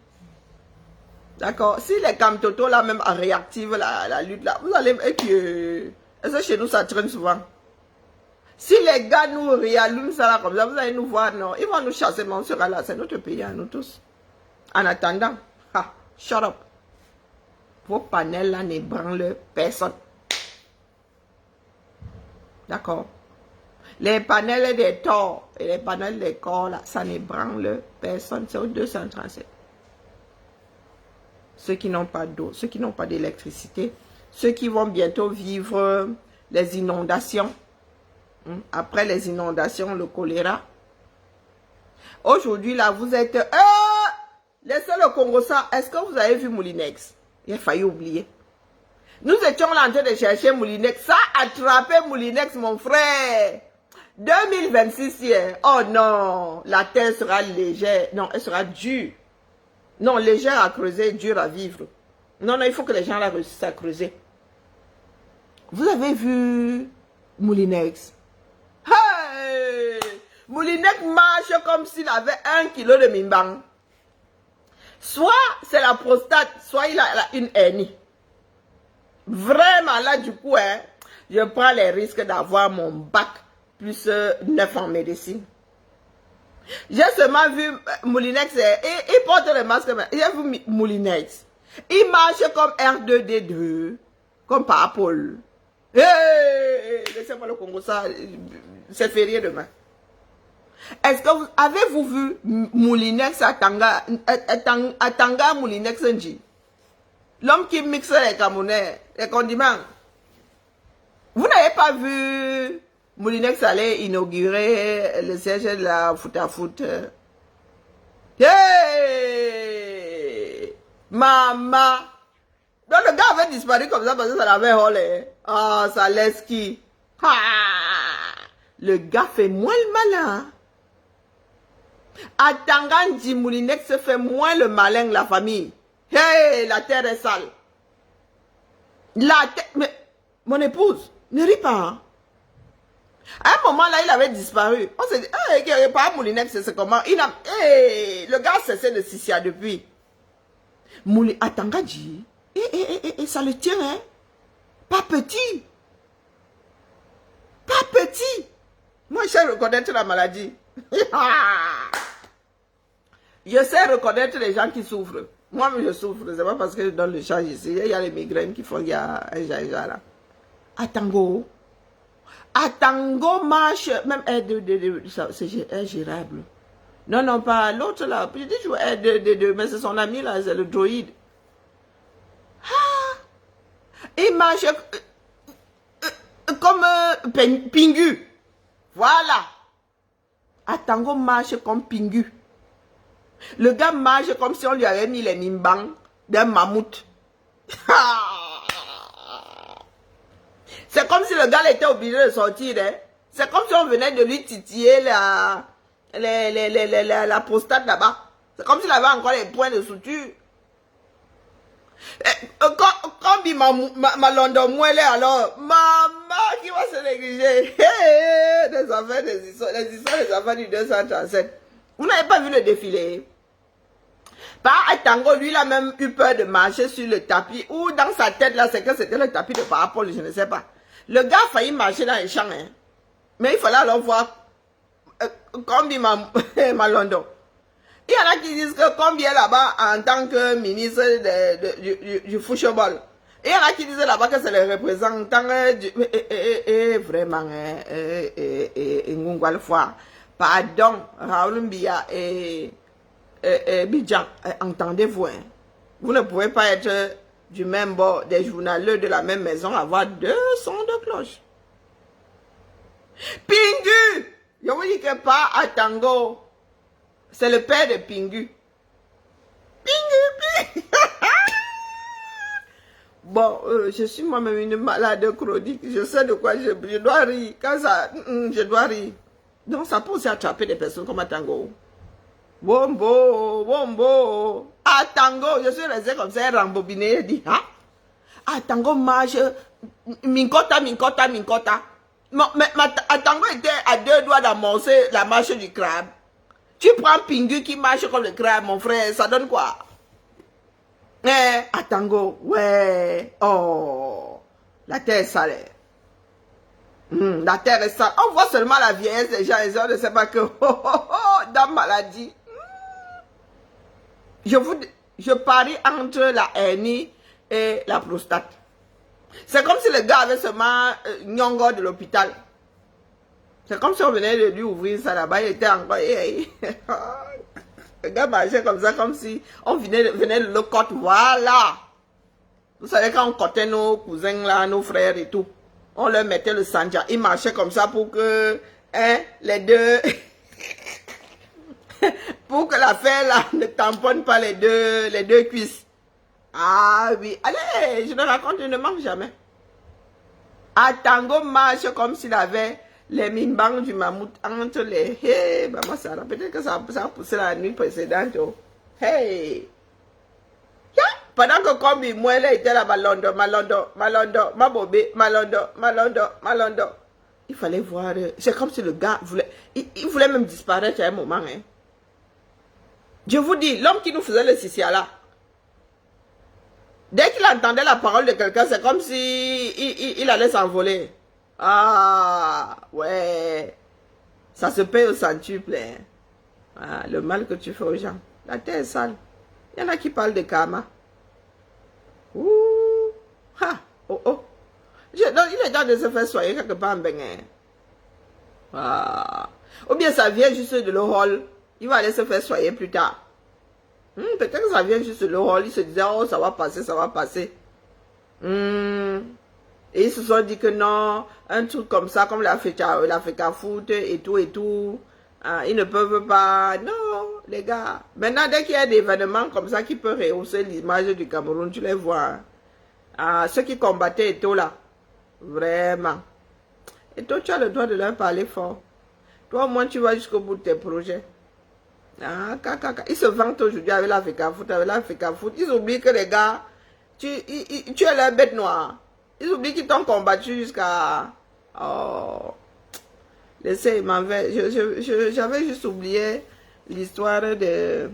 Speaker 1: D'accord. Si les camtotos là même réactivent la lutte là, vous allez... Est-ce que chez nous ça traîne souvent? Si les gars nous réallument ça là comme ça, vous allez nous voir, non? Ils vont nous chasser, mais on sera là. C'est notre pays à nous tous. En attendant, shut up. Vos panels là n'ébranlent personne. D'accord? Les panels des torts et les panels des corps, là, ça n'ébranle personne. C'est au 237. Ceux qui n'ont pas d'eau, ceux qui n'ont pas d'électricité, ceux qui vont bientôt vivre les inondations. Après les inondations, le choléra. Aujourd'hui, là, vous êtes... laissez le Congo ça. Est-ce que vous avez vu Moulinex? Il a failli oublier. Nous étions là en train de chercher Moulinex. Ça a attrapé Moulinex, mon frère. 2026 hier. Oh non, la terre sera légère. Non, elle sera dure. Non, légère à creuser, dure à vivre. Non, non, il faut que les gens la réussissent à creuser. Vous avez vu Moulinex? Hey! Moulinex marche comme s'il avait 1 kilo de mimbang. Soit c'est la prostate, soit il a une hernie. Vraiment, là, du coup, hein, je prends les risques d'avoir mon bac plus 9 en médecine. J'ai seulement vu Moulinex, il porte le masque, j'ai vu Moulinex. Il marche comme R2D2, comme Paul. Hey, laissez-moi le Congo, ça, c'est férié demain. Est-ce que vous avez-vous vu Moulinex à Tanga Moulinex Nji? L'homme qui mixe les Camerounais, les condiments. Vous n'avez pas vu Moulinex aller inaugurer le siège de la foot à foot? Hey! Maman! Donc le gars avait disparu comme ça parce que ça l'avait holé. Ah, ça laisse qui? Le gars fait moins le malin. À Tangandji, Moulinex fait moins le malin, la famille. Hey, la terre est sale. La terre... Mais, mon épouse, ne ris pas. Hein? À un moment là, il avait disparu. On s'est dit, hey, pas Moulinex, c'est comment? Hey, le gars cessait de Sissia depuis. À Tangandji, ça le tient, hein? Pas petit. sais reconnaître la maladie. Je sais reconnaître les gens qui souffrent. Moi-même, je souffre. C'est pas parce que je donne le change ici. Il y a les migraines qui font, il y a un genre là. Atango. Atango marche. Même c'est ingérable. Non, non, pas l'autre là. Je dis toujours mais c'est son ami là, c'est le droïde. Ah, il marche comme Pingu. Voilà. Atango marche comme Pingu. Le gars marche comme si on lui avait mis les mimbang d'un mammouth. C'est comme si le gars était obligé de sortir. Hein. C'est comme si on venait de lui titiller la prostate là-bas. C'est comme s'il avait encore les points de suture. Quand il m'a l'endormoué alors, maman qui va se négliger. Des affaires, des histoires, des affaires du 237. Vous n'avez pas vu le défilé? Par Atango, lui, il a même eu peur de marcher sur le tapis. Ou dans sa tête, là, c'est que c'était le tapis de parapole, je ne sais pas. Le gars a failli marcher dans les champs. Hein. Mais il fallait alors voir comme il m'a London. Il y en a qui disent que comme il est là-bas en tant que ministre du football. Il y en a qui disent là-bas que c'est le représentant vraiment Ngungwal Foire. Pardon, Raoul Mbia et Bidjan, entendez-vous, hein? Vous ne pouvez pas être du même bord des journaleux de la même maison, avoir deux sons de cloche. Pingu! Je vous dis que pas à Tango. C'est le père de Pingu. Pingu! Bon, je suis moi-même une malade chronique. Je sais de quoi je dois rire. Quand ça, je dois rire. Donc ça peut aussi attraper des personnes comme à Tango. Bombo, bombo. À Tango, je suis resté comme ça, rembobiné, dit, hein? À Tango marche, minkota. Mais à Tango était à 2 doigts d'amorcer la marche du crabe. Tu prends Pingu qui marche comme le crabe, mon frère, ça donne quoi? À Tango, ouais, oh, la terre est sale. La terre est sale. On voit seulement la vieillesse des gens, et on ne sait pas que, dans maladie. Je parie entre la hernie et la prostate. C'est comme si le gars avait seulement nyongo de l'hôpital. C'est comme si on venait de lui ouvrir ça là-bas, il était encore... Le gars marchait comme ça, comme si on venait de le cote, voilà. Vous savez, quand on cotait nos cousins là, nos frères et tout, on leur mettait le sanja. Ils marchaient comme ça pour que, les deux... pour que l'affaire là ne tamponne pas les deux cuisses. Ah oui, allez, je ne raconte, je ne manque jamais. Atango marche comme s'il avait les mimbangs du mammouth entre les... Hey, maman Sarah, peut-être que ça a poussé la nuit précédente. Oh. Hey! Yeah. Pendant que comme moi, il était là, Malondo, Mabobé, Malondo. Il fallait voir... C'est comme si le gars voulait... Il voulait même disparaître à un moment. Hein. Je vous dis, l'homme qui nous faisait le Sissia là, dès qu'il entendait la parole de quelqu'un, c'est comme si il allait s'envoler. Ah, ouais. Ça se paye au centuple. Hein. Ah, le mal que tu fais aux gens. La terre est sale. Il y en a qui parlent de karma. Ouh. Ha. Oh, oh. Donc, il est temps de se faire soigner quelque part en Bénin. Ah. Ou bien ça vient juste de l'Ohol. Il va aller se faire soigner plus tard. Peut-être que ça vient juste de l'Ohol. Il se disait, oh, ça va passer, ça va passer. Et ils se sont dit que non, un truc comme ça, comme l'Africa Foot et tout, ils ne peuvent pas. Non, les gars. Maintenant, dès qu'il y a des événements comme ça qui peuvent rehausser l'image du Cameroun, tu les vois. Ceux qui combattaient et tout là. Vraiment. Et toi, tu as le droit de leur parler fort. Toi, au moins, tu vas jusqu'au bout de tes projets. Ils se vantent aujourd'hui avec l'Africa Foot, Ils oublient que les gars, tu es leur bête noire. Ils oublient qu'ils t'ont combattu jusqu'à... Oh... Laissez, j'avais juste oublié l'histoire de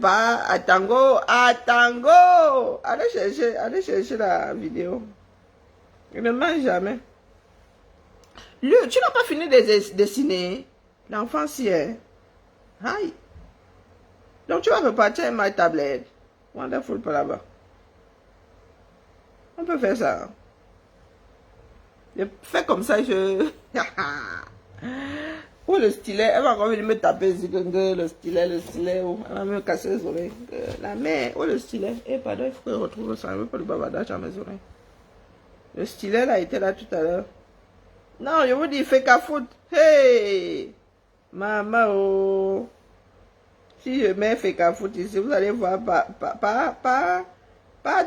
Speaker 1: pas à Tango. Allez chercher la vidéo. Je ne mange jamais. Lui, tu n'as pas fini de dessiner. L'enfant si est. Aïe. Donc tu vas repartir avec ma tablette. Wonderful par là-bas. On peut faire ça. Je fais comme ça, je... Oh, le stylet, elle va encore venir me taper ici, le stylet, oh, elle va me casser les oreilles. La main, oh, le stylet. Eh, pardon, il faut que je retrouve ça, je ne veux pas le bavardage à mes oreilles. Le stylet, là, était là tout à l'heure. Non, je vous dis, fais qu'à foutre. Hey! Maman, oh! Si je mets fait qu'à foutre ici, vous allez voir, pas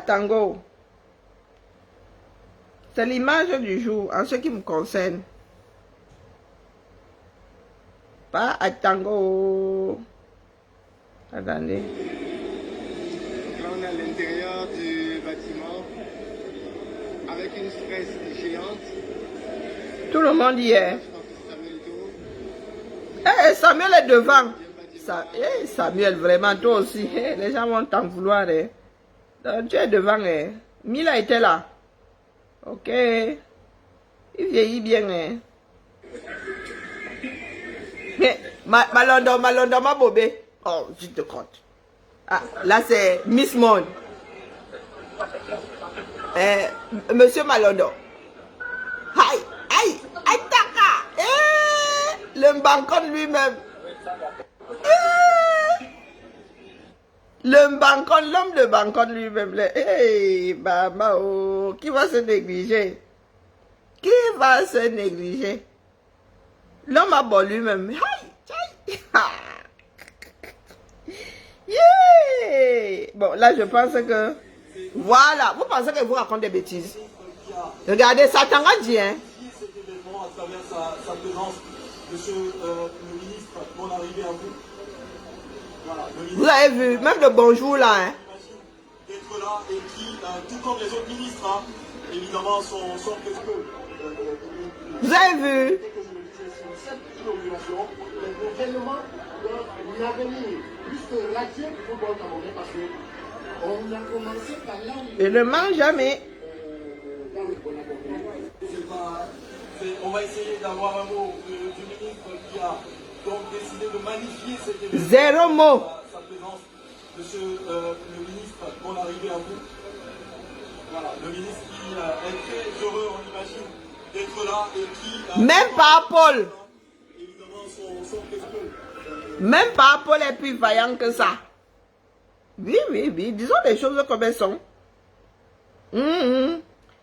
Speaker 1: tango. C'est l'image du jour, en ce qui me concerne. Pas à tango. Attendez.
Speaker 3: Là, on est à l'intérieur du bâtiment avec une fresque géante.
Speaker 1: Tout le monde y est.
Speaker 3: Je pense que c'est Samuel Eto'o.
Speaker 1: Eh, Samuel est devant. Samuel, vraiment, toi aussi. Les gens vont t'en vouloir. Donc, tu es devant. Mila était là. Ok. Il vieillit bien. Malondo, ma bobé. Oh, je te compte. Ah, là, c'est Miss Monde. Monsieur Malondo. Aïe, aïe, aïe, taka. Le Mbankon lui-même. Le Mbankon, l'homme de Mbankon lui-même. Hey, maman, oh, qui va se négliger? Qui va se négliger? L'homme a bon lui-même. Aïe, aïe. Yeah. Bon, là, je pense que... Voilà. Vous pensez que vous racontez des bêtises? Regardez, ça t'en a dit, hein?
Speaker 4: Cet événement à travers sa présence, monsieur le ministre, mon arrivée à vous. Voilà, le ministre,
Speaker 1: Vous avez vu, même le bonjour là, hein?
Speaker 4: d'être là et qui, tout comme les autres ministres, hein, évidemment, sont presque.
Speaker 1: Vous avez vu?
Speaker 4: Que je le disais sur cette inauguration, l'événement de l'avenir, plus que radieux du football camerounais, parce qu'on a commencé par là.
Speaker 1: Je ne mange jamais.
Speaker 4: On va essayer d'avoir un mot du ministre qui a donc décidé de magnifier cet événement.
Speaker 1: Zéro mot.
Speaker 4: Sa présence, monsieur le ministre, mon arrivée à vous. Voilà, le ministre qui est très heureux, on imagine, d'être là et qui...
Speaker 1: Même pas Paul.
Speaker 4: Évidemment, son presque...
Speaker 1: Même pas Paul est plus vaillant que ça. Oui, oui, oui. Disons les choses comme elles sont.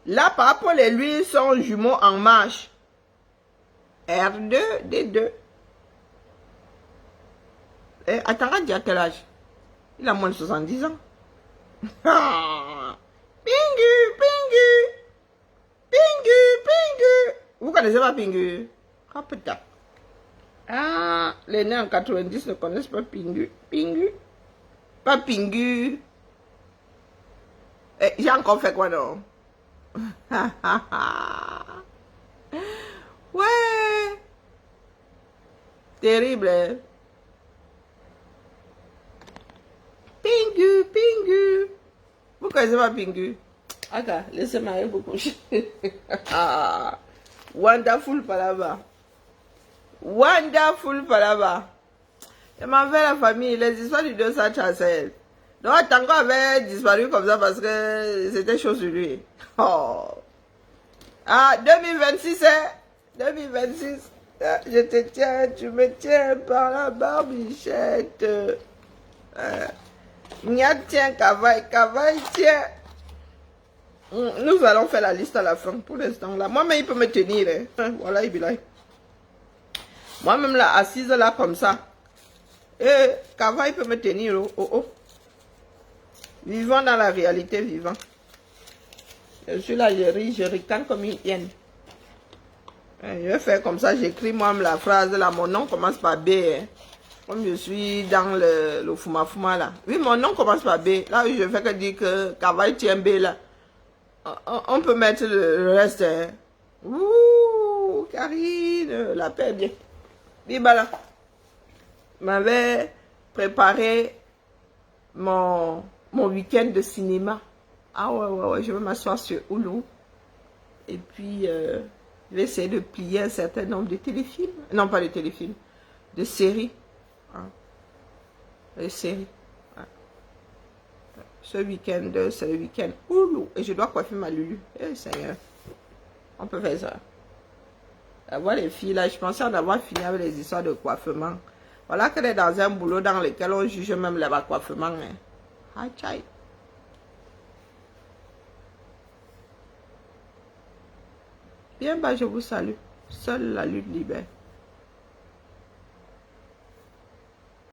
Speaker 1: Là, par Paul et lui sont jumeaux en marche. R2, D2. Attends, il a quel âge? Il a moins de 70 ans. Pingu, Pingu. Pingu, Pingu. Vous connaissez pas Pingu? Ah, putain. Ah, les nés en 90 ne connaissent pas Pingu. Pingu. Pas Pingu. J'ai encore fait quoi, non? Ouais. Terrible, hein? Pingu, Pingu. Vous connaissez pas Pingu? Ok, laissez-moi aller vous coucher. Wonderful palava. Wonderful palava. Je m'en vais la famille, les histoires du 200 Chassel. Donc, Tango avait disparu comme ça parce que c'était chaud sur lui. Oh. Ah, 2026, hein? 2026. Je te tiens, tu me tiens par la barbichette. Nia tient, Kavaï, Kavaï tient. Nous allons faire la liste à la fin pour l'instant là. Moi-même, il peut me tenir. Hein. Voilà, il est. Moi-même, là, assise là comme ça. Et Kavaï peut me tenir. Oh, oh, oh. Vivant dans la réalité, vivant. Je suis là, je ricane comme une hyène. Je vais faire comme ça, j'écris moi-même la phrase là. Mon nom commence par B. Hein. Comme je suis dans le Fuma là. Oui, mon nom commence par B. Là, je fais que dire que Kavaï tient B là. On peut mettre le reste. Hein. Ouh, Karine, la paix bien. Bibala. M'avait préparé mon week-end de cinéma. Ah ouais, je vais m'asseoir sur Hulu. Et puis, Je vais essayer de plier un certain nombre de téléfilms. Non, pas de téléfilms. De séries. Hein. De séries. Hein. Ce week-end, c'est le week-end. Oulou. Et je dois coiffer ma Lulu. Eh, Seigneur. On peut faire ça. Avoir les filles là, je pensais en avoir fini avec les histoires de coiffement. Voilà qu'elle est dans un boulot dans lequel on juge même les coiffements. Hein. Aïe. Bien, bah, je vous salue. Seule la lutte libère.